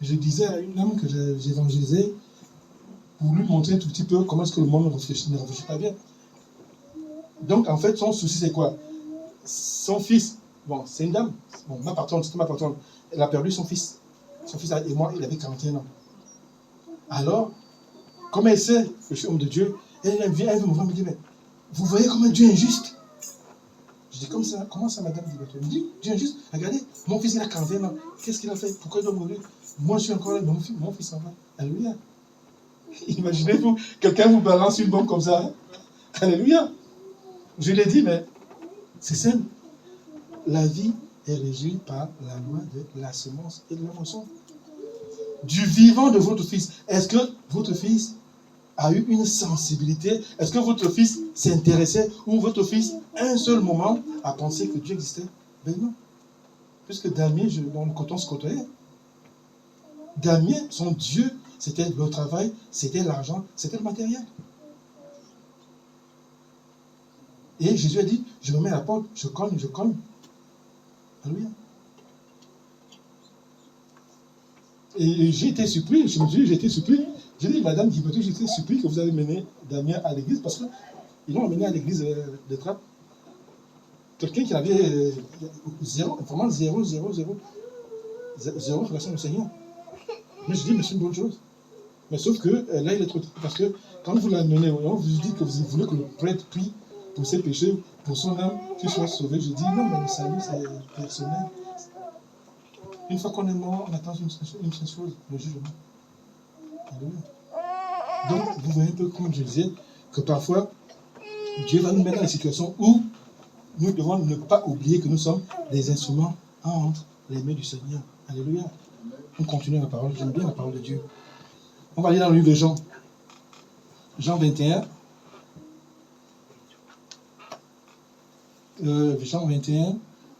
Je disais à une âme que j'évangélisais pour lui montrer un tout petit peu comment est-ce que le monde ne réfléchit pas bien. Donc, en fait, son souci, c'est quoi? Son fils, bon, c'est une dame, bon, ma patronne, c'était ma patronne, elle a perdu son fils. Son fils et moi, il avait 41 ans. Alors, comme elle sait que je suis homme de Dieu, elle vient, elle veut me voir, me dit, mais vous voyez comment Dieu est injuste? Je dis, comme ça, comment ça, madame? Elle me dit, Dieu est injuste, regardez, mon fils, il a 41 ans, qu'est-ce qu'il a fait? Pourquoi il doit mourir? Moi, je suis encore là, mon fils en va. Alléluia. Imaginez-vous, quelqu'un vous balance une bombe comme ça. Hein? Alléluia. Je l'ai dit, mais c'est simple. La vie est régie par la loi de la semence et de la moisson. Du vivant de votre fils. Est-ce que votre fils a eu une sensibilité? Est-ce que votre fils s'intéressait? Ou votre fils, un seul moment, a pensé que Dieu existait? Ben non. Puisque Damien, quand on se côtoyait, Damien, son Dieu, c'était le travail, c'était l'argent, c'était le matériel. Et Jésus a dit, je me mets à la porte, je cogne. Alléluia. Et j'ai été surpris, j'ai été surpris. J'ai dit, madame Guibatou, j'ai été surpris que vous avez mené Damien à l'église, parce qu'ils l'ont amené à l'église de Trappes. Quelqu'un qui avait vraiment zéro relation au Seigneur. Mais je dis, mais c'est une bonne chose. Mais sauf que là, il est trop tard. Parce que quand vous l'amenez, on vous dit que vous voulez que le prêtre prie pour ses péchés, pour son âme, qu'il soit sauvé. Je dis, non, mais le salut, c'est personnel. Une fois qu'on est mort, on attend une seule chose, le jugement. Alléluia. Donc, vous voyez un peu, comme je disais, que parfois, Dieu va nous mettre dans des situations où nous devons ne pas oublier que nous sommes des instruments entre les mains du Seigneur. Alléluia. On continue la parole. J'aime bien la parole de Dieu. On va aller dans le livre de Jean. Jean 21. Jean 21,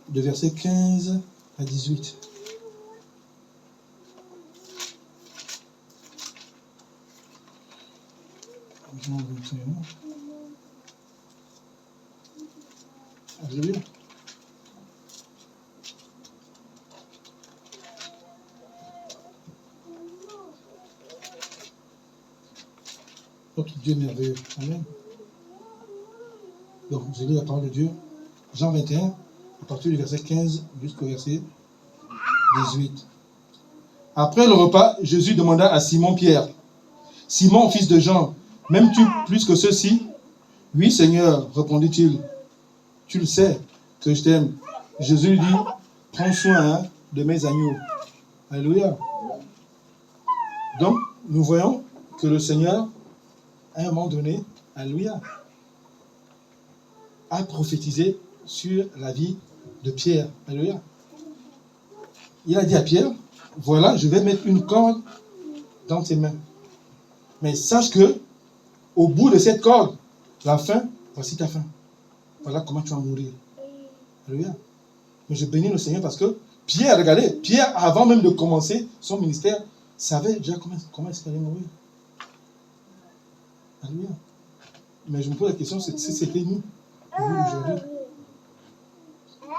de versets 15 à 18. Jean 21. Alléluia. Notre Dieu merveilleux. Amen. Donc, je lis la parole de Dieu. Jean 21, à partir du verset 15 jusqu'au verset 18. Après le repas, Jésus demanda à Simon-Pierre, « Simon, fils de Jean, m'aimes-tu plus que ceux-ci? » « Oui, Seigneur, répondit-il, tu le sais que je t'aime. » Jésus lui dit, « Prends soin de mes agneaux. » Alléluia. Donc, nous voyons que le Seigneur, à un moment donné, alléluia, a prophétisé sur la vie de Pierre. Alléluia. Il a dit à Pierre, voilà, je vais mettre une corde dans tes mains. Mais sache que, au bout de cette corde, la fin, voici ta fin. Voilà comment tu vas mourir. Alléluia. Mais je bénis le Seigneur parce que Pierre, regardez, Pierre, avant même de commencer son ministère, savait déjà comment est-ce qu'il allait mourir. Alléluia. Mais je me pose la question, si c'était nous aujourd'hui,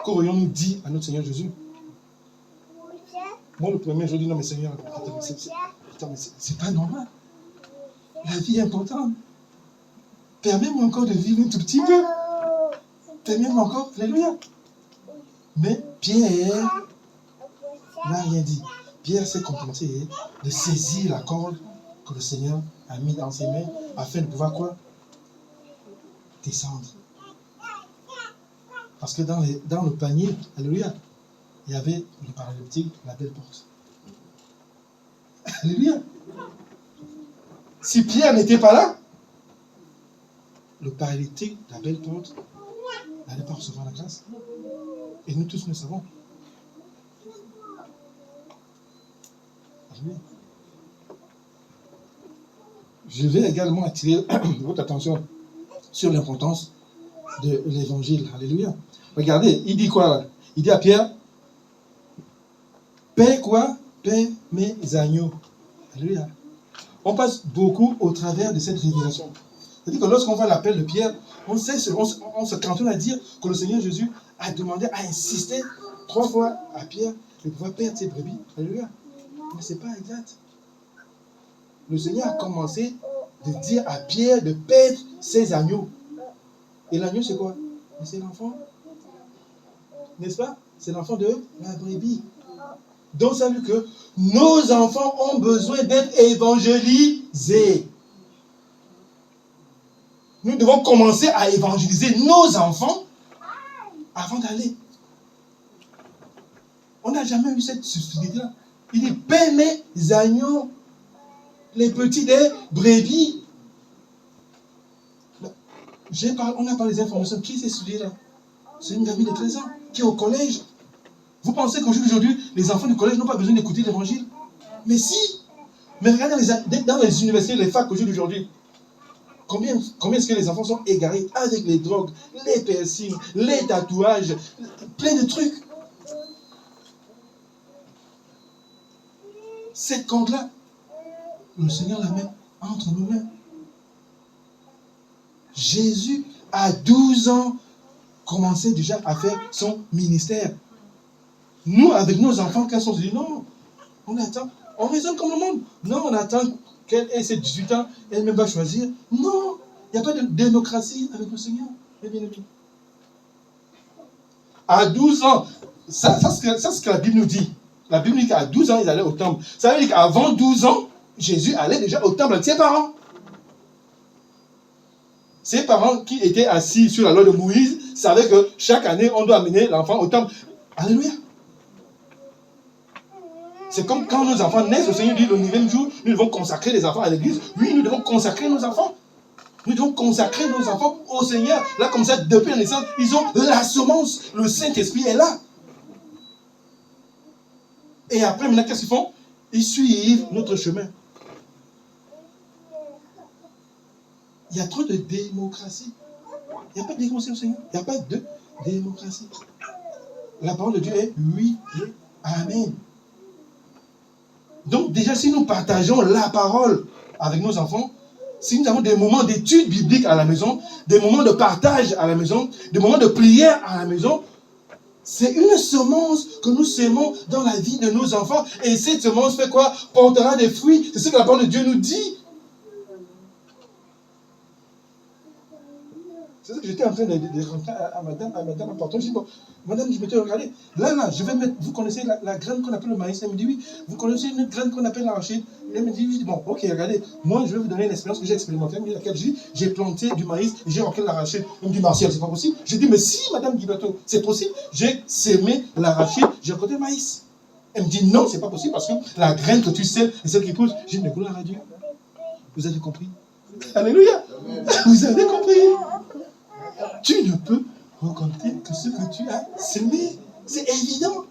qu'aurions-nous dit à notre Seigneur Jésus? Moi, le premier, je dis, non, mais Seigneur, c'est pas normal. La vie est importante. Permets-moi encore de vivre un tout petit peu. Permets-moi encore, alléluia. Mais Pierre n'a rien dit. Pierre s'est contenté de saisir la corde que le Seigneur a mis dans ses mains afin de pouvoir quoi? Descendre. Parce que dans le panier, alléluia, il y avait le paralytique, la belle porte. Alléluia. Si Pierre n'était pas là, le paralytique, la belle porte, n'allait pas recevoir la grâce. Et nous tous, nous savons. Alléluia. Je vais également attirer votre attention sur l'importance de l'évangile. Alléluia. Regardez, il dit quoi là? Il dit à Pierre, paie quoi? Paie mes agneaux. Alléluia. On passe beaucoup au travers de cette révélation. C'est-à-dire que lorsqu'on voit l'appel de Pierre, on se cantonne à dire que le Seigneur Jésus a demandé, a insisté 3 fois à Pierre de pouvoir perdre ses brebis. Alléluia. Mais ce n'est pas exact. Le Seigneur a commencé de dire à Pierre de perdre ses agneaux. Et l'agneau, c'est quoi? C'est l'enfant. N'est-ce pas? C'est l'enfant de la brebis. Donc, ça veut dire que nos enfants ont besoin d'être évangélisés. Nous devons commencer à évangéliser nos enfants avant d'aller. On n'a jamais eu cette subtilité-là. Il dit, paie mes agneaux, les petits des brebis. On a parlé des informations. Qui c'est celui-là? C'est une gamine de 13 ans qui est au collège. Vous pensez qu'aujourd'hui, les enfants du collège n'ont pas besoin d'écouter l'évangile? Mais si. Mais regardez dans les universités, les facs aujourd'hui. Combien est-ce que les enfants sont égarés avec les drogues, les piercings, les tatouages, plein de trucs. Cette corde-là, le Seigneur la met entre nos mains. Jésus, à 12 ans, commençait déjà à faire son ministère. Nous, avec nos enfants, quand on se dit non, on attend, on raisonne comme le monde. Non, on attend qu'elle ait ses 18 ans, elle-même va choisir. Non, il n'y a pas de démocratie avec le Seigneur. À 12 ans, ça c'est ce que la Bible nous dit. La Bible dit qu'à 12 ans, ils allaient au temple. Ça veut dire qu'avant 12 ans, Jésus allait déjà au temple avec ses parents. Ses parents qui étaient assis sur la loi de Moïse savaient que chaque année, on doit amener l'enfant au temple. Alléluia. C'est comme quand nos enfants naissent, le Seigneur dit le 9e jour, nous devons consacrer les enfants à l'église. Oui, nous devons consacrer nos enfants. Nous devons consacrer nos enfants au Seigneur. Là, comme ça, depuis la naissance, ils ont la semence. Le Saint-Esprit est là. Et après, maintenant, qu'est-ce qu'ils font? Ils suivent notre chemin. Il y a trop de démocratie. Il n'y a pas de démocratie au Seigneur. Il n'y a pas de démocratie. La parole de Dieu est oui et amen. Donc déjà, si nous partageons la parole avec nos enfants, si nous avons des moments d'études bibliques à la maison, des moments de partage à la maison, des moments de prière à la maison, c'est une semence que nous sémons dans la vie de nos enfants. Et cette semence fait quoi? Portera des fruits. C'est ce que la parole de Dieu nous dit. C'est ça que j'étais en train de rentrer à madame en partant. Je dis, bon, madame, je m'étais regardé. Là, je vais mettre, vous connaissez la graine qu'on appelle le maïs? Elle me dit, oui. Vous connaissez une graine qu'on appelle l'arachide? Elle me dit, oui. Bon, ok, regardez. Moi, je vais vous donner une expérience que j'ai expérimentée. Elle me dit, laquelle? J'ai planté du maïs et j'ai rencontré l'arachide. Elle me dit, Martial, c'est pas possible. Je dis, mais si, madame Guibato, c'est possible. J'ai sémé l'arachide, j'ai rencontré le maïs. Elle me dit, non, c'est pas possible parce que la graine que tu sèmes et celle qui pousse, j'ai une gloire à Dieu. Vous avez compris? Alléluia. Vous avez compris? Tu ne peux récolter que ce que tu as semé. C'est évident.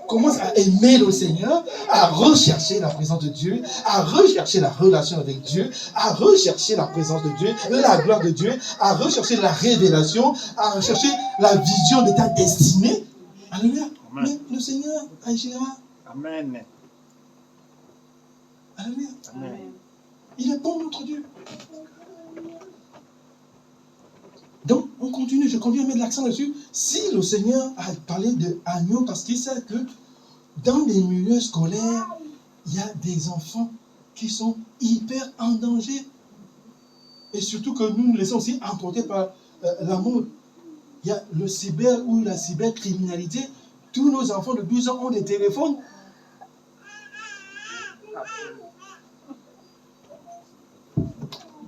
Commence à aimer le Seigneur, à rechercher la présence de Dieu, à rechercher la relation avec Dieu, à rechercher la présence de Dieu, la gloire de Dieu, à rechercher la révélation, à rechercher la vision de ta destinée. Alléluia. Mais le Seigneur agira. Amen. Alléluia. Amen. Il est bon, notre Dieu. Donc, on continue, je continue à mettre l'accent dessus. Si le Seigneur a parlé d'agneau, parce qu'il sait que dans les milieux scolaires, il y a des enfants qui sont hyper en danger. Et surtout que nous nous laissons aussi emporter par l'amour. Il y a le cyber ou la cybercriminalité. Tous nos enfants de 12 ans ont des téléphones.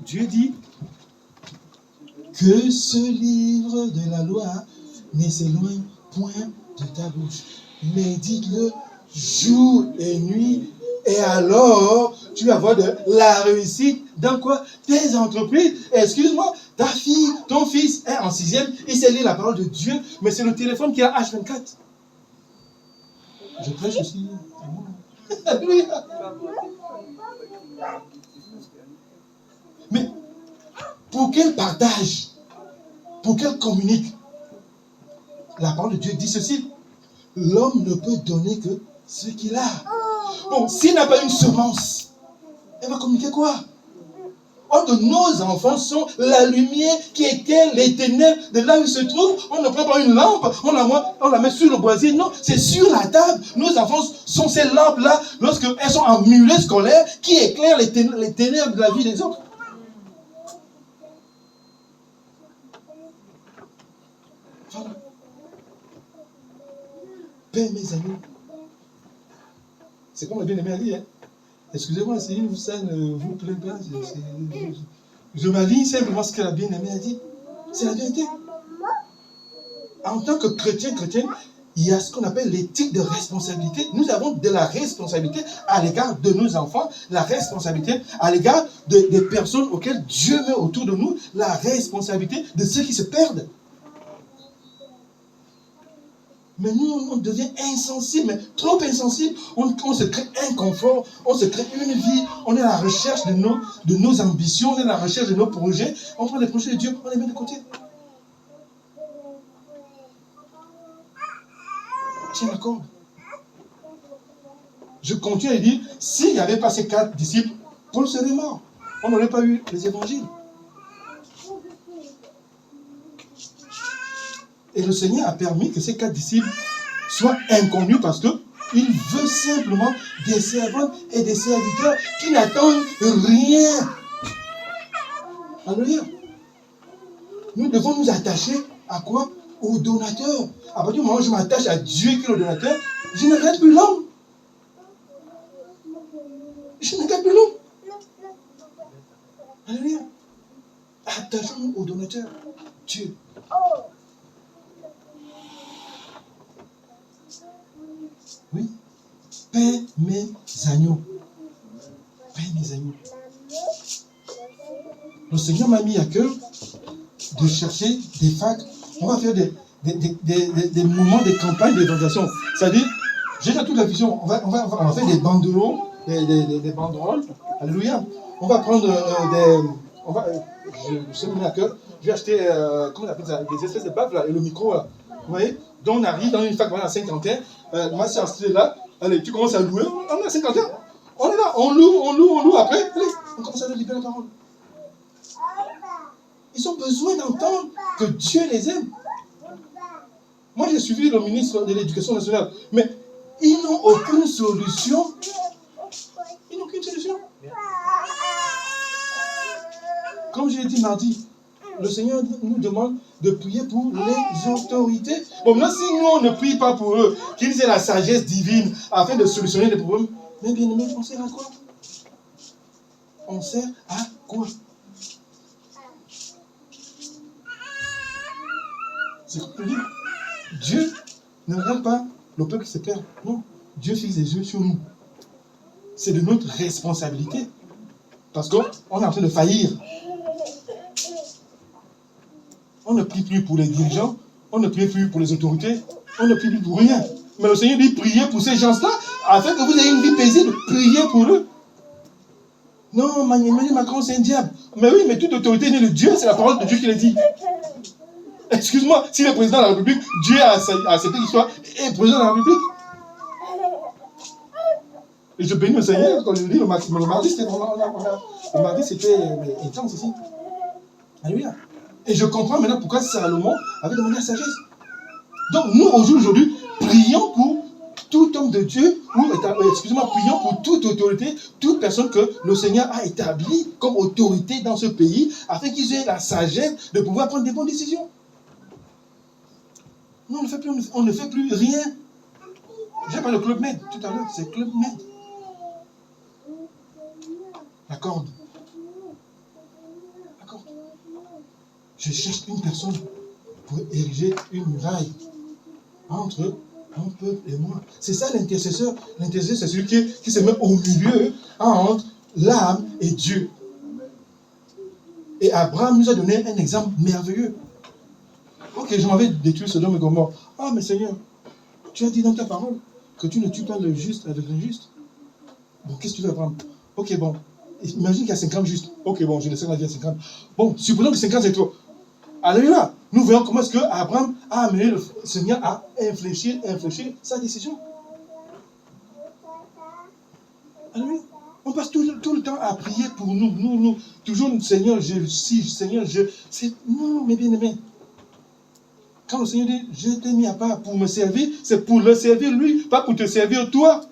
Dieu dit que ce livre de la loi ne s'éloigne point de ta bouche. Médite-le jour et nuit. Et alors, tu vas avoir de la réussite dans quoi? Tes entreprises. Excuse-moi, ta fille, ton fils est en 6e, il sait lire la parole de Dieu, mais c'est le téléphone qui a H24. Je prêche aussi. Alléluia. Mais pour qu'elle partage, pour qu'elle communique, la parole de Dieu dit ceci: l'homme ne peut donner que ce qu'il a. Bon, s'il n'a pas une semence, elle va communiquer quoi? Or que nos enfants sont la lumière qui éclaire les ténèbres de là où ils se trouvent. On ne prend pas une lampe, on la met sur le boisier. Non, c'est sur la table. Nos enfants sont ces lampes-là, lorsqu'elles sont en milieu scolaire, qui éclairent les ténèbres de la vie des autres. Voilà. Père, mes amis, c'est comme le bien-aimé a dit, hein. Excusez-moi, si ça ne vous plaît pas, je m'aligne simplement ce que la bien-aimée a dit. C'est la vérité. En tant que chrétienne, il y a ce qu'on appelle l'éthique de responsabilité. Nous avons de la responsabilité à l'égard de nos enfants, la responsabilité à l'égard des personnes auxquelles Dieu met autour de nous, la responsabilité de ceux qui se perdent. Mais nous, on devient insensible, mais trop insensible. On se crée un confort, on se crée une vie. On est à la recherche de nos ambitions, on est à la recherche de nos projets. On prend les projets de Dieu, on les met de côté. Tiens la corde. Je continue à dire, s'il n'y avait pas ces 4 disciples, Paul serait mort. On n'aurait pas eu les évangiles. Et le Seigneur a permis que ces 4 disciples soient inconnus parce qu'il veut simplement des servantes et des serviteurs qui n'attendent rien. Alléluia. Nous devons nous attacher à quoi? Au donateur. À partir du moment où je m'attache à Dieu qui est le donateur, je ne regarde plus l'homme. Je ne regarde plus l'homme. Alléluia. Attachons-nous au donateur, Dieu. Oui. Paix mes agneaux. Paix mes agneaux. Le Seigneur m'a mis à cœur de chercher des facs. On va faire des moments de campagne d'évangélisation. C'est-à-dire, j'ai déjà toute la vision. On va faire des banderoles, des banderoles. Alléluia. On va prendre je sais mis à cœur. Je vais acheter, comment on appelle ça, des espèces de baffes là, et le micro là. Vous voyez? Donc on arrive dans une fac, voilà, à Saint-Quentin. Moi, c'est là. Allez, tu commences à louer. On est à Saint-Quentin. On est là. On loue. Après, allez, on commence à libérer la parole. Ils ont besoin d'entendre que Dieu les aime. Moi, j'ai suivi le ministre de l'Éducation nationale. Mais ils n'ont aucune solution. Ils n'ont aucune solution. Comme je l'ai dit mardi, le Seigneur nous demande de prier pour les autorités. Bon, maintenant, si nous, on ne prie pas pour eux, qu'ils aient la sagesse divine afin de solutionner les problèmes, mais bien aimé, on sert à quoi? On sert à quoi? C'est ce que je dis. Dieu ne regarde pas le peuple qui se perd. Non, Dieu fixe les yeux sur nous. C'est de notre responsabilité. Parce qu'on est en train de faillir. On ne prie plus pour les dirigeants, on ne prie plus pour les autorités, on ne prie plus pour rien. Mais le Seigneur dit priez pour ces gens-là, afin que vous ayez une vie paisible, priez pour eux. Non, Emmanuel Macron, c'est un diable. Mais oui, mais toute autorité née de Dieu, c'est la parole de Dieu qui l'a dit. Excuse-moi, si le président de la République, Dieu a accepté qu'il soit président de la République. Et je bénis le Seigneur quand je dis le mardi, c'était vraiment, le mardi, c'était intense ici. Alléluia. Et je comprends maintenant pourquoi Salomon avait demandé la sagesse. Donc nous, aujourd'hui, prions pour tout homme de Dieu, ou excusez-moi, prions pour toute autorité, toute personne que le Seigneur a établie comme autorité dans ce pays, afin qu'ils aient la sagesse de pouvoir prendre des bonnes décisions. Non, on ne fait plus rien. J'ai parlé de Club Med tout à l'heure, c'est Club Med. La corde. Je cherche une personne pour ériger une muraille entre mon peuple et moi. C'est ça l'intercesseur. L'intercesseur, c'est celui qui se met au milieu entre l'âme et Dieu. Et Abraham nous a donné un exemple merveilleux. Ok, je m'avais détruit Sodome et Gomorrhe. Ah, mais Seigneur, tu as dit dans ta parole que tu ne tues pas le juste avec l'injuste. Bon, qu'est-ce que tu veux, Abraham? Ok, bon. Imagine qu'il y a 50 justes. Ok, bon, je laisse la vie à 50. Bon, supposons que 50 c'est trop. Alléluia. Nous voyons comment est-ce que Abraham a amené le Seigneur à infléchir sa décision. Alléluia. On passe tout le temps à prier pour nous. Toujours, Seigneur, Seigneur, non, mes bien-aimés. Quand le Seigneur dit, je t'ai mis à part pour me servir, c'est pour le servir lui, pas pour te servir toi.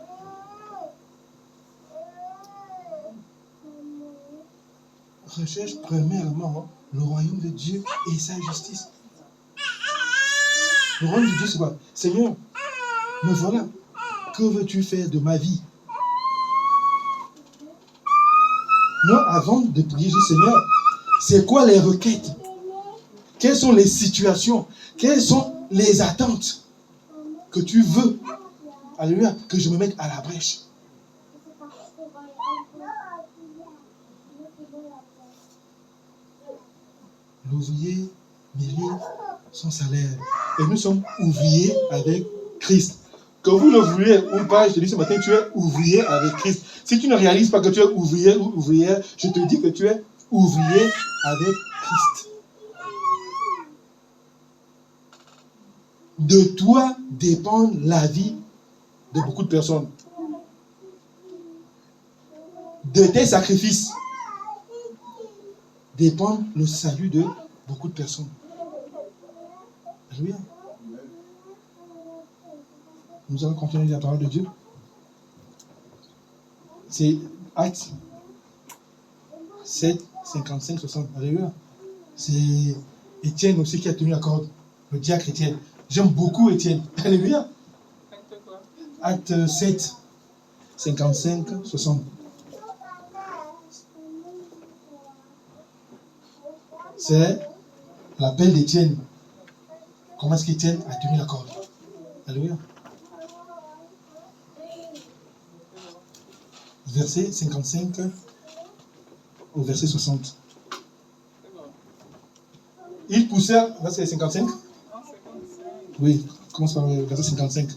Recherche premièrement le royaume de Dieu et sa justice. Le royaume de Dieu, c'est quoi? Seigneur, me voilà. Que veux-tu faire de ma vie? Moi, avant de prier, je dis, Seigneur, c'est quoi les requêtes? Quelles sont les situations? Quelles sont les attentes que tu veux? Alléluia, que je me mette à la brèche. L'ouvrier mérite son salaire. Et nous sommes ouvriers avec Christ. Que vous le vouliez ou pas, je te dis ce matin, tu es ouvrier avec Christ. Si tu ne réalises pas que tu es ouvrier ou ouvrière, je te dis que tu es ouvrier avec Christ. De toi dépend la vie de beaucoup de personnes. De tes sacrifices dépend le salut de beaucoup de personnes. Alléluia. Nous allons continuer la parole de Dieu. C'est Actes 7, 55, 60. Alléluia. C'est Étienne aussi qui a tenu la corde. Le diacre Étienne. J'aime beaucoup Étienne. Alléluia. Acte 7, 55, 60. C'est l'appel d'Étienne. Comment est-ce qu'Étienne a tenu la corde? Alléluia. Verset 55 au verset 60. Il poussait, verset 55? Oui, commence par le verset 55.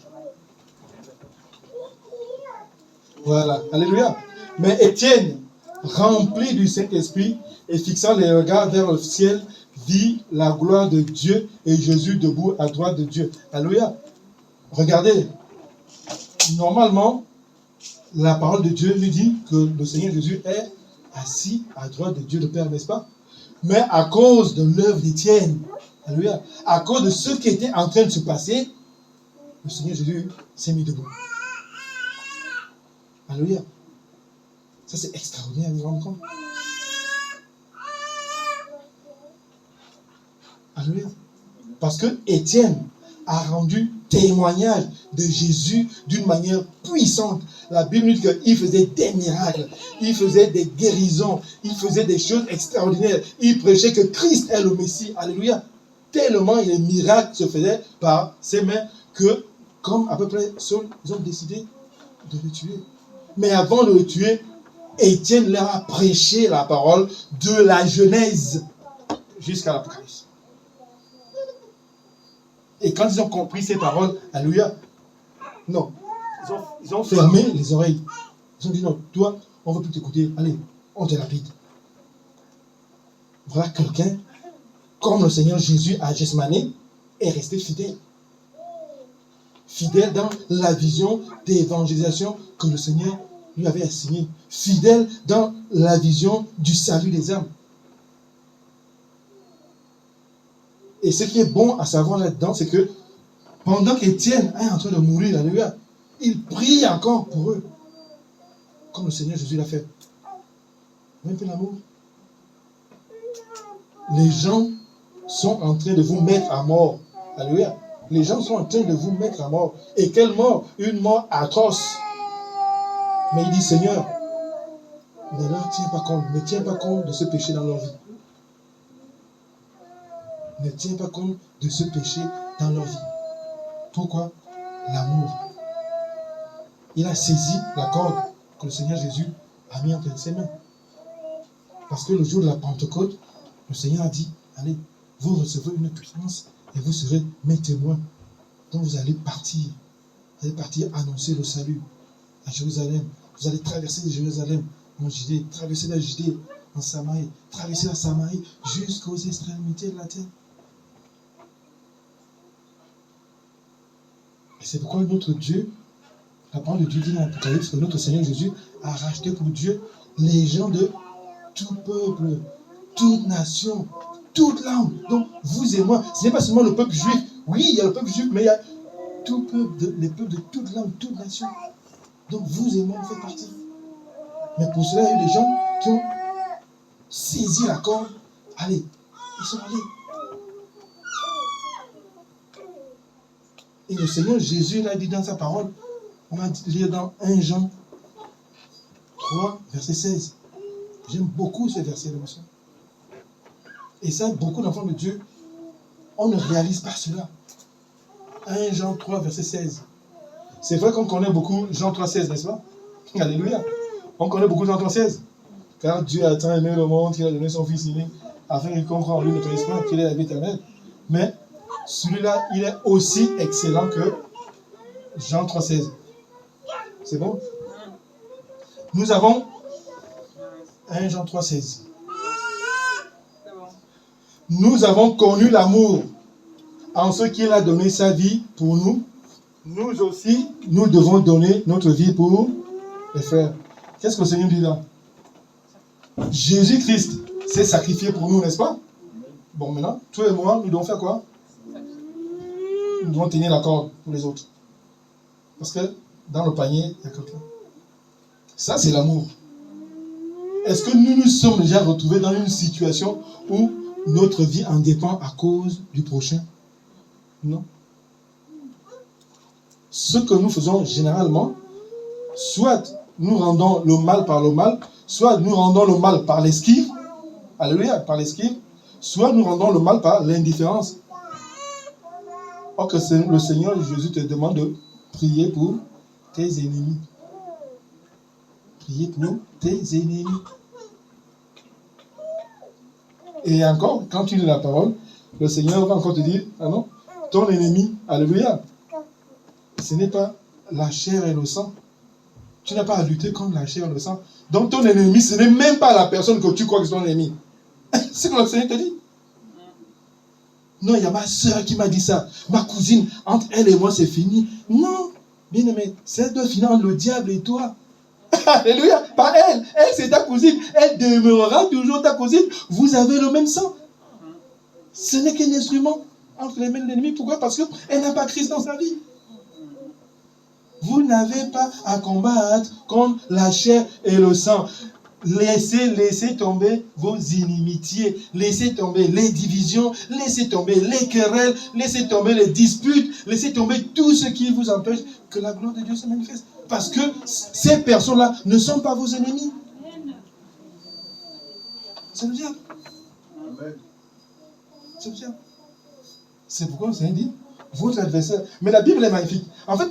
Voilà, alléluia. Mais Étienne, rempli du Saint-Esprit et fixant les regards vers le ciel, vit la gloire de Dieu et Jésus debout à droite de Dieu. Alléluia. Regardez, normalement, la parole de Dieu lui dit que le Seigneur Jésus est assis à droite de Dieu le Père, n'est-ce pas? Mais à cause de l'œuvre d'Étienne, alléluia, à cause de ce qui était en train de se passer, le Seigneur Jésus s'est mis debout. Alléluia. Ça, c'est extraordinaire, vous vous rendez compte? Alléluia. Parce que Étienne a rendu témoignage de Jésus d'une manière puissante. La Bible dit qu'il faisait des miracles, il faisait des guérisons, il faisait des choses extraordinaires. Il prêchait que Christ est le Messie. Alléluia. Tellement les miracles se faisaient par ses mains que, comme à peu près seuls, ils ont décidé de le tuer. Mais avant de le tuer, Étienne leur a prêché la parole de la Genèse jusqu'à l'Apocalypse. Et quand ils ont compris ces paroles, alléluia, non, ils ont fermé les oreilles. Ils ont dit non, toi, on ne veut plus t'écouter, allez, on te lapide. Voilà quelqu'un, comme le Seigneur Jésus à Gethsémani, est resté fidèle. Fidèle dans la vision d'évangélisation que le Seigneur lui avait assigné, fidèle dans la vision du salut des âmes. Et ce qui est bon à savoir là-dedans, c'est que pendant qu'Étienne est en train de mourir, alléluia, il prie encore pour eux, comme le Seigneur Jésus l'a fait. Vous voyez un peu l'amour? Les gens sont en train de vous mettre à mort. Alléluia. Les gens sont en train de vous mettre à mort. Et quelle mort? Une mort atroce. Mais il dit, Seigneur, ne leur tiens pas compte, ne tiens pas compte de ce péché dans leur vie. Ne tiens pas compte de ce péché dans leur vie. Pourquoi? L'amour. Il a saisi la corde que le Seigneur Jésus a mis entre ses mains. Parce que le jour de la Pentecôte, le Seigneur a dit, allez, vous recevrez une puissance et vous serez mes témoins. Donc vous allez partir. Vous allez partir annoncer le salut à Jérusalem. Vous allez traverser Jérusalem en Judée, traverser la Judée en Samarie, traverser la Samarie jusqu'aux extrémités de la terre. Et c'est pourquoi notre Dieu, la parole de Dieu dit dans l'Apocalypse que notre Seigneur Jésus a racheté pour Dieu les gens de tout peuple, toute nation, toute langue. Donc, vous et moi, ce n'est pas seulement le peuple juif. Oui, il y a le peuple juif, mais il y a tout peuple, les peuples de toute langue, toute nation. Donc, vous et moi, on fait partie. Mais pour cela, il y a eu des gens qui ont saisi la corde. Allez, ils sont allés. Et le Seigneur Jésus l'a dit dans sa parole. On va lire dans 1 Jean 3, verset 16. J'aime beaucoup ce verset de monsieur. Et ça, beaucoup d'enfants de Dieu, on ne réalise pas cela. 1 Jean 3, verset 16. C'est vrai qu'on connaît beaucoup Jean 3, 16, n'est-ce pas? Alléluia. On connaît beaucoup Jean 3, 16. Car Dieu a tant aimé le monde qu'il a donné son Fils unique, afin qu'il comprenne en lui notre espoir, qu'il est la vie éternelle. Mais celui-là, il est aussi excellent que Jean 3, 16. C'est bon? Nous avons 1 Jean 3, 16. Nous avons connu l'amour en ce qu'il a donné sa vie pour nous. Nous aussi, nous devons donner notre vie pour les frères. Qu'est-ce que le Seigneur dit là? Jésus-Christ s'est sacrifié pour nous, n'est-ce pas? Bon, maintenant, toi et moi, nous devons faire quoi? Nous devons tenir la corde pour les autres. Parce que dans le panier, il y a quelqu'un. Ça, c'est l'amour. Est-ce que nous nous sommes déjà retrouvés dans une situation où notre vie en dépend à cause du prochain? Non. Ce que nous faisons généralement, soit nous rendons le mal par le mal, soit nous rendons le mal par l'esquive, alléluia, par l'esquive, soit nous rendons le mal par l'indifférence. Or que le Seigneur Jésus te demande de prier pour tes ennemis. Prier pour tes ennemis. Et encore, quand tu lis la parole, le Seigneur va encore te dire, ah non, ton ennemi, alléluia, ce n'est pas la chair et le sang. Tu n'as pas à lutter contre la chair et le sang. Donc ton ennemi, ce n'est même pas la personne que tu crois que c'est ton ennemi. C'est ce que le Seigneur te dit. Non, il y a ma soeur qui m'a dit ça. Ma cousine, entre elle et moi, c'est fini. Non, bien aimé, c'est de finir entre le diable et toi. Alléluia, pas elle. Elle, c'est ta cousine. Elle demeurera toujours ta cousine. Vous avez le même sang. Ce n'est qu'un instrument entre les mains de l'ennemi. Pourquoi? Parce qu'elle n'a pas Christ dans sa vie. Vous n'avez pas à combattre contre la chair et le sang. Laissez tomber vos inimitiés, laissez tomber les divisions, laissez tomber les querelles, laissez tomber les disputes, laissez tomber tout ce qui vous empêche que la gloire de Dieu se manifeste. Parce que ces personnes-là ne sont pas vos ennemis. C'est le diable. C'est le diable. C'est pourquoi le Seigneur dit, votre adversaire. Mais la Bible est magnifique. En fait,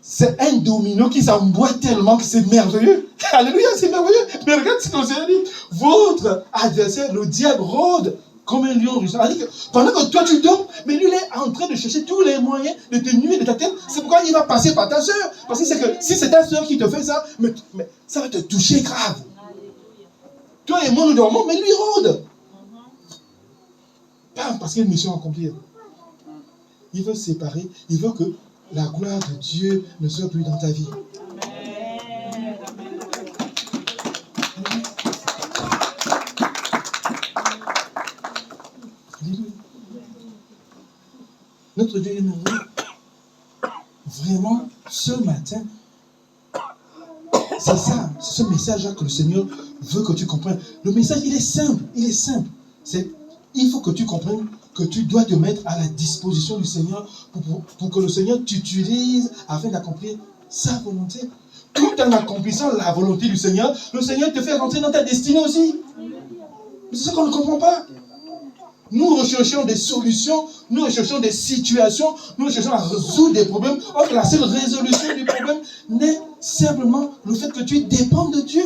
c'est un domino qui s'emboîte tellement que c'est merveilleux. Alléluia, c'est merveilleux. Mais regarde ce que le Seigneur dit. Votre adversaire, le diable, rôde comme un lion rugissant. C'est-à-dire que pendant que toi tu dors, mais lui il est en train de chercher tous les moyens de te nuire de ta tête. C'est pourquoi il va passer par ta soeur. Parce que c'est que si c'est ta soeur qui te fait ça, mais ça va te toucher grave. Toi et moi nous dormons, mais lui rôde. Parce qu'il y a une mission à accomplir. Il veut séparer, il veut que la gloire de Dieu ne soit plus dans ta vie. Notre Dieu est merveilleux. Vraiment, ce matin, c'est ça, c'est ce message-là que le Seigneur veut que tu comprennes. Le message, il est simple, il faut que tu comprennes que tu dois te mettre à la disposition du Seigneur pour que le Seigneur t'utilise afin d'accomplir sa volonté. Tout en accomplissant la volonté du Seigneur, le Seigneur te fait rentrer dans ta destinée aussi. C'est ce qu'on ne comprend pas. Nous recherchons des solutions, nous recherchons des situations, nous recherchons à résoudre des problèmes. Or, la seule résolution du problème n'est simplement le fait que tu dépends de Dieu.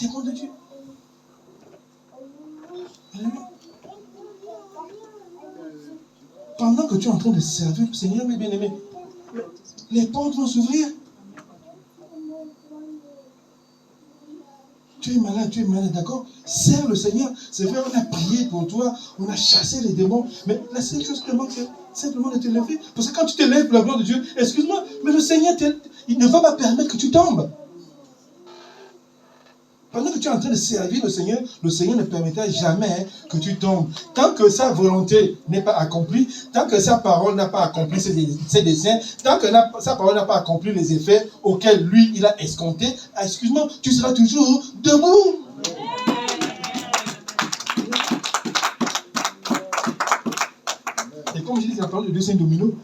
Dépends de Dieu. Pendant que tu es en train de servir le Seigneur, mes bien-aimés, les portes vont s'ouvrir. Tu es malade, d'accord? Sers le Seigneur. C'est vrai, on a prié pour toi, on a chassé les démons, mais la seule chose qui te manque, c'est simplement de te lever. Parce que quand tu te lèves pour la gloire de Dieu, excuse-moi, mais le Seigneur, il ne va pas permettre que tu tombes. Pendant que tu es en train de servir le Seigneur ne permettra jamais que tu tombes. Tant que sa volonté n'est pas accomplie, tant que sa parole n'a pas accompli ses desseins, tant que sa parole n'a pas accompli les effets auxquels lui, il a escompté, excuse-moi, tu seras toujours debout. Et comme je dis, c'est la parole de Dieu, c'est un domino.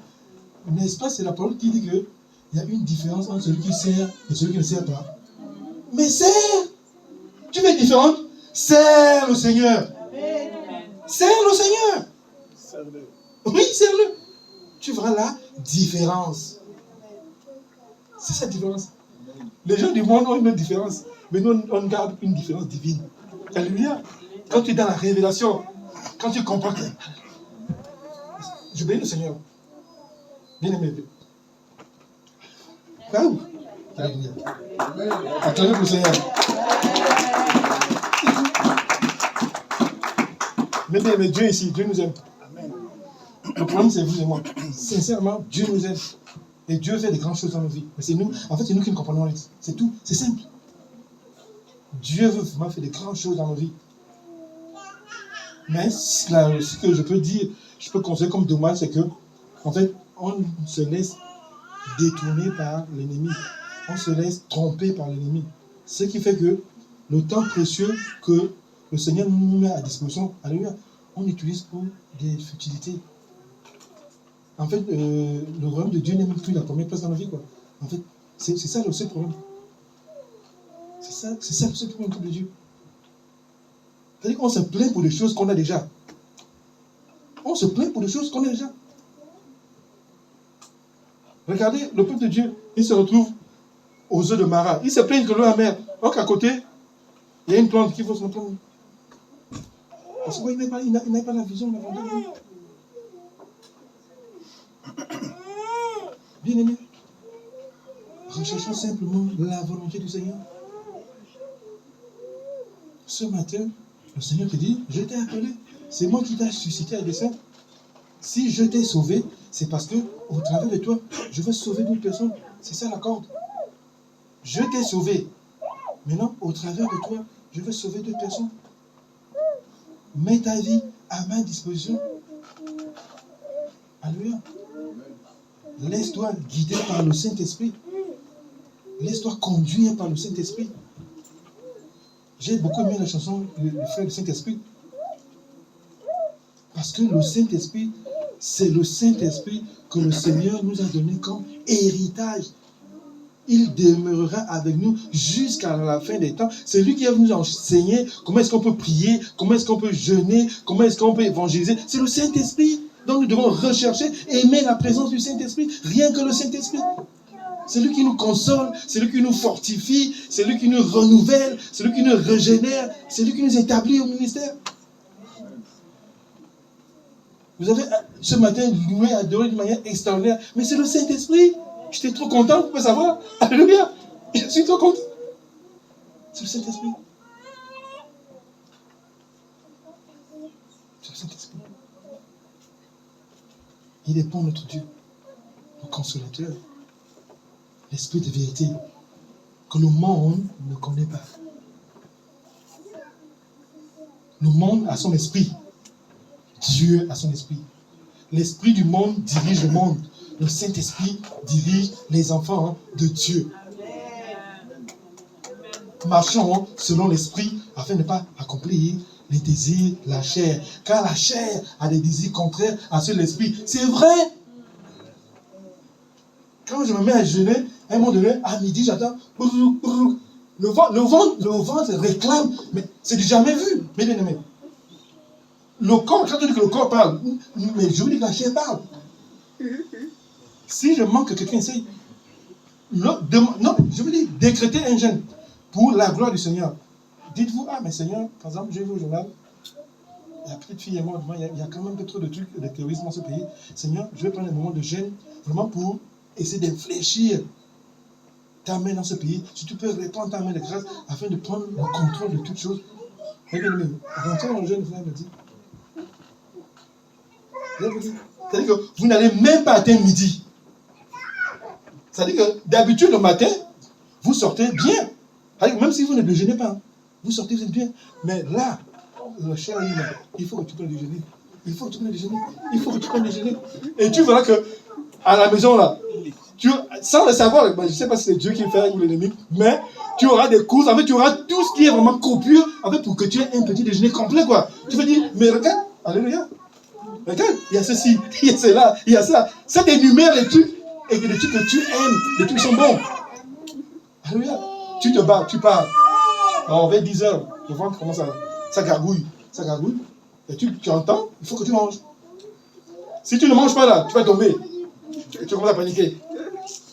N'est-ce pas, c'est la parole qui dit qu'il y a une différence entre celui qui sert et celui qui ne sert pas. Mais sert! Tu veux être différente? Sers le Seigneur. Sers le Seigneur. Serre-le. Oui, sers-le. Tu verras la différence. C'est ça la différence. Les gens du monde ont une différence. Mais nous, on garde une différence divine. Alléluia. Quand tu es dans la révélation, quand tu comprends que je bénis le Seigneur. Bien aimé. Waouh. Alléluia. Acclamez pour le Seigneur. Mais Dieu ici, Dieu nous aime. Amen. Le problème, c'est vous et moi. Sincèrement, Dieu nous aime. Et Dieu fait des grandes choses dans nos vies. Mais c'est nous, en fait, c'est nous qui ne comprenons rien. C'est tout, c'est simple. Dieu veut vraiment faire des grandes choses dans nos vies. Mais ce que je peux dire, je peux considérer comme dommage, c'est que, en fait, on se laisse détourner par l'ennemi. On se laisse tromper par l'ennemi. Ce qui fait que le temps précieux que le Seigneur nous met à disposition, alléluia, on l'utilise pour des futilités. En fait, le royaume de Dieu n'est même plus la première place dans la vie, quoi. En fait, c'est ça le seul problème. C'est ça le seul problème de Dieu. C'est-à-dire qu'on se plaint pour des choses qu'on a déjà. On se plaint pour des choses qu'on a déjà. Regardez, le peuple de Dieu, il se retrouve aux eaux de Mara. Il se plaint que l'eau est amère. Donc à côté, il y a une plante qu'il faut se prendre. Parce qu'il n'a pas la vision de la volonté de Dieu. Bien aimé, recherchons simplement la volonté du Seigneur. Ce matin, le Seigneur te dit, je t'ai appelé. C'est moi qui t'ai suscité à dessein. Si je t'ai sauvé, c'est parce que au travers de toi, je veux sauver d'autres personnes. C'est ça la corde. Je t'ai sauvé. Maintenant, au travers de toi, je veux sauver d'autres personnes. Mets ta vie à ma disposition. Alléluia. Laisse-toi guider par le Saint-Esprit. Laisse-toi conduire par le Saint-Esprit. J'ai beaucoup aimé la chanson Le frère du Saint-Esprit. Parce que le Saint-Esprit, c'est le Saint-Esprit que le Seigneur nous a donné comme héritage. Il demeurera avec nous jusqu'à la fin des temps. C'est lui qui va nous enseigner comment est-ce qu'on peut prier, comment est-ce qu'on peut jeûner, comment est-ce qu'on peut évangéliser. C'est le Saint-Esprit. Donc nous devons rechercher, aimer la présence du Saint-Esprit. Rien que le Saint-Esprit. C'est lui qui nous console, c'est lui qui nous fortifie, c'est lui qui nous renouvelle, c'est lui qui nous régénère, c'est lui qui nous établit au ministère. Vous avez ce matin loué, adoré d'une manière extraordinaire, mais c'est le Saint-Esprit. J'étais trop content, vous pouvez savoir. Alléluia. Je suis trop content. C'est le Saint-Esprit. C'est le Saint-Esprit. Il est bon, notre Dieu, le consolateur, l'esprit de vérité, que le monde ne connaît pas. Le monde a son esprit. Dieu a son esprit. l'esprit du monde dirige le monde. Le Saint-Esprit dirige les enfants de Dieu. Marchons selon l'esprit afin de ne pas accomplir les désirs de la chair. Car la chair a des désirs contraires à ceux de l'esprit. C'est vrai. Quand je me mets à jeûner, à un moment donné, à midi, j'attends. Le ventre réclame, mais c'est du jamais vu. Mais bien aimé. Le corps, quand on dit que le corps parle, mais je veux dire que la chair parle. Si je manque que quelqu'un essaye, non, je veux dire, décréter un jeûne pour la gloire du Seigneur. Dites-vous, ah mais Seigneur, par exemple, j'ai vu au journal, la petite fille est morte, il y a quand même trop de trucs de terrorisme dans ce pays. Seigneur, je vais prendre un moment de jeûne, vraiment pour essayer d'infléchir ta main dans ce pays. Si tu peux répandre ta main de grâce afin de prendre le contrôle de toutes choses. Mais bien aimé, rentrez dans le jeûne, frère me dit. C'est-à-dire que vous n'allez même pas atteindre midi. C'est-à-dire que d'habitude, le matin, vous sortez bien. Même si vous ne déjeunez pas, vous sortez, vous êtes bien. Mais là, le cher il faut que tu prennes déjeuner. Il faut que tu prennes déjeuner. Il faut que tu prennes déjeuner. Et tu verras que à la maison, là, sans le savoir, je ne sais pas si c'est Dieu qui le fait ou l'ennemi, mais tu auras des courses, en fait, tu auras tout ce qui est vraiment copieux, en fait, pour que tu aies un petit déjeuner complet, quoi. Tu vas dire, mais regarde, alléluia. Regarde, il y a ceci, il y a cela, il y a ça. Ça t'énumère les trucs, et les trucs que tu aimes, les trucs qui sont bons. Alléluia. Tu te bats, tu pars. Alors, vers 10 heures, le ventre commence ça gargouille. Ça gargouille. Et tu entends, il faut que tu manges. Si tu ne manges pas là, tu vas tomber. Tu commences à paniquer.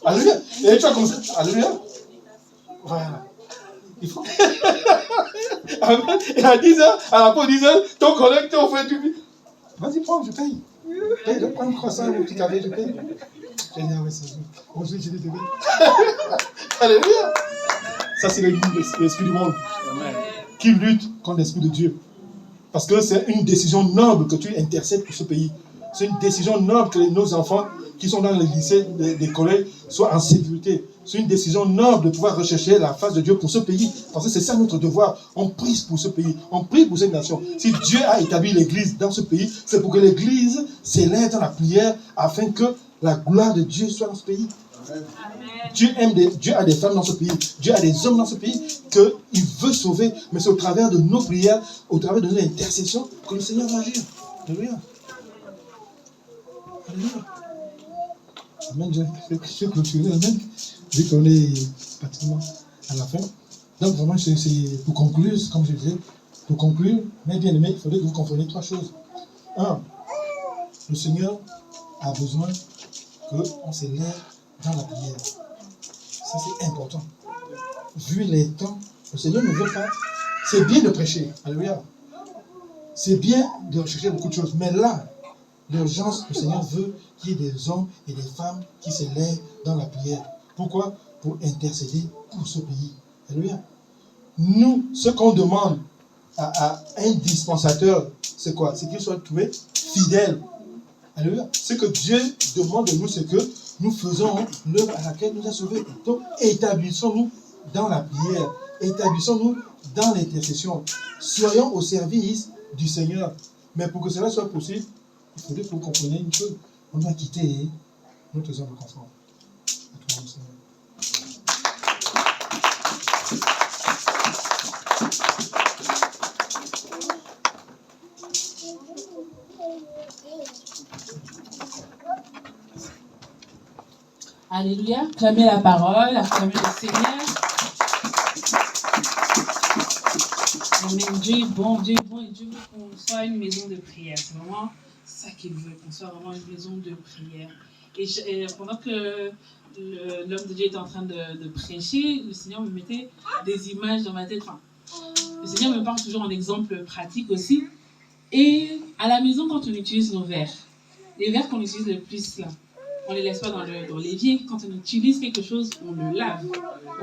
Alléluia. Et tu vas commencer. Alléluia. Voilà. Il faut. Et à 10 heures, à la pause 10 heures, ton collègue te offre du. Vas-y, prends, je paye. Je prends un croissant, un petit café, je paye. J'ai dit, ah ouais, c'est bon. Bonjour, j'ai dit, alléluia. Ça, c'est l'esprit du monde qui lutte contre l'esprit de Dieu. Parce que c'est une décision noble que tu intercèdes pour ce pays. C'est une décision noble que nos enfants qui sont dans les lycées, les collèges, soient en sécurité. C'est une décision noble de pouvoir rechercher la face de Dieu pour ce pays. Parce que c'est ça notre devoir. On prie pour ce pays. On prie pour cette nation. Si Dieu a établi l'église dans ce pays, c'est pour que l'église s'élève dans la prière afin que la gloire de Dieu soit dans ce pays. Dieu a des femmes dans ce pays, Dieu a des hommes dans ce pays qu'il veut sauver, mais c'est au travers de nos prières, au travers de nos intercessions que le Seigneur va agir. Alléluia. Alléluia. Amen. Je vais clôturer, amen. Vu qu'on est pratiquement à la fin. Donc vraiment, c'est pour conclure, comme je disais, pour conclure, mes bien-aimés, il faudrait que vous compreniez 3 choses. 1, le Seigneur a besoin qu'on s'élève dans la prière. Ça, c'est important. Vu les temps, le Seigneur ne veut pas. C'est bien de prêcher. Alléluia. C'est bien de rechercher beaucoup de choses. Mais là, l'urgence, le Seigneur veut qu'il y ait des hommes et des femmes qui s'élèvent dans la prière. Pourquoi? Pour intercéder pour ce pays. Alléluia. Nous, ce qu'on demande à un dispensateur, c'est quoi? C'est qu'il soit trouvé fidèle. Alléluia. Ce que Dieu demande de nous, c'est que nous faisons l'œuvre à laquelle nous a sauvés. Donc, établissons-nous dans la prière. Établissons-nous dans l'intercession. Soyons au service du Seigneur. Mais pour que cela soit possible, il faudrait que vous compreniez une chose. On doit quitter notre zone de confort. À toi, Seigneur. Alléluia. Acclamez la parole, acclamez le Seigneur. Amen. Dieu est bon, Dieu est bon et Dieu veut qu'on soit une maison de prière. C'est vraiment ça qu'il veut, qu'on soit vraiment une maison de prière. Et pendant que l'homme de Dieu était en train de prêcher, le Seigneur me mettait des images dans ma tête. Enfin, le Seigneur me parle toujours en exemple pratique aussi. Et à la maison, quand on utilise nos verres, les verres qu'on utilise le plus là, on ne les laisse pas dans l'évier. Quand on utilise quelque chose, on le lave.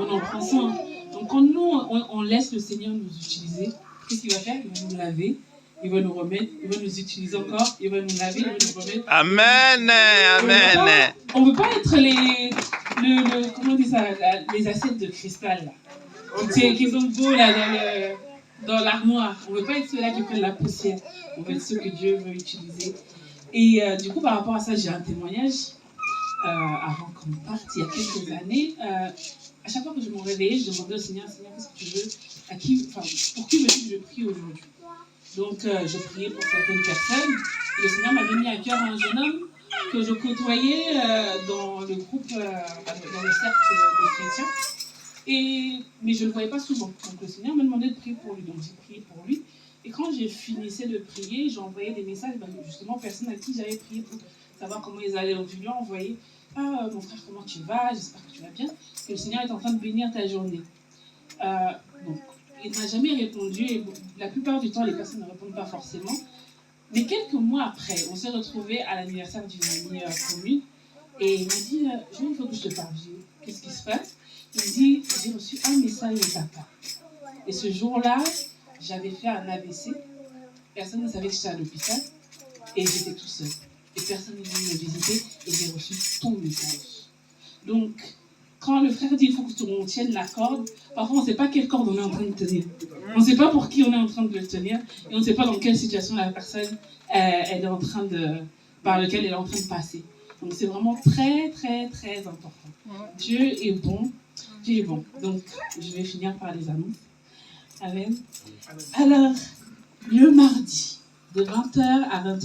On en prend soin. Donc quand nous, on laisse le Seigneur nous utiliser, qu'est-ce qu'il va faire? Il va nous laver, il va nous remettre, il va nous utiliser encore, il va nous laver, il va nous remettre. Amen, amen. On ne veut pas être comment on dit ça, les assiettes de cristal là, qui sont beaux là, dans l'armoire. On ne veut pas être ceux-là qui prennent la poussière. On veut être ceux que Dieu veut utiliser. Et du coup, par rapport à ça, j'ai un témoignage. Avant qu'on parte, il y a quelques années, à chaque fois que je me réveillais, je demandais au Seigneur, Seigneur, qu'est-ce que tu veux, pour qui veux-tu que je prie aujourd'hui? Donc, je priais pour certaines personnes. Et le Seigneur m'avait mis à cœur un jeune homme que je côtoyais dans le groupe, dans le cercle des chrétiens. Mais je ne le voyais pas souvent. Donc, le Seigneur m'a demandé de prier pour lui. Donc, j'ai prié pour lui. Et quand j'ai finissais de prier, j'envoyais des messages justement aux personnes à qui j'avais prié pour savoir comment ils allaient. Donc, je lui ai envoyé « Ah, mon frère, comment tu vas? J'espère que tu vas bien. Que le Seigneur est en train de bénir ta journée. » Donc, il ne m'a jamais répondu. Et la plupart du temps, les personnes ne répondent pas forcément. Mais quelques mois après, on s'est retrouvés à l'anniversaire d'une amie commune. Et il m'a dit « il faut que je te parle. » J'ai dit « Qu'est-ce qui se passe ?» Il me dit « J'ai reçu un message de ta part. » Et ce jour-là, j'avais fait un AVC. Personne ne savait que j'étais à l'hôpital. Et j'étais tout seul. Et personne n'est venu me visiter. Et j'ai reçu ton message. Donc, quand le frère dit qu'il faut qu'on tienne la corde, parfois on ne sait pas quelle corde on est en train de tenir. On ne sait pas pour qui on est en train de le tenir. Et on ne sait pas dans quelle situation la personne elle est en train par laquelle elle est en train de passer. Donc c'est vraiment très, très, très important. Dieu est bon. Dieu est bon. Donc, je vais finir par les annonces. Amen. Alors, le mardi, de 20h à 21h,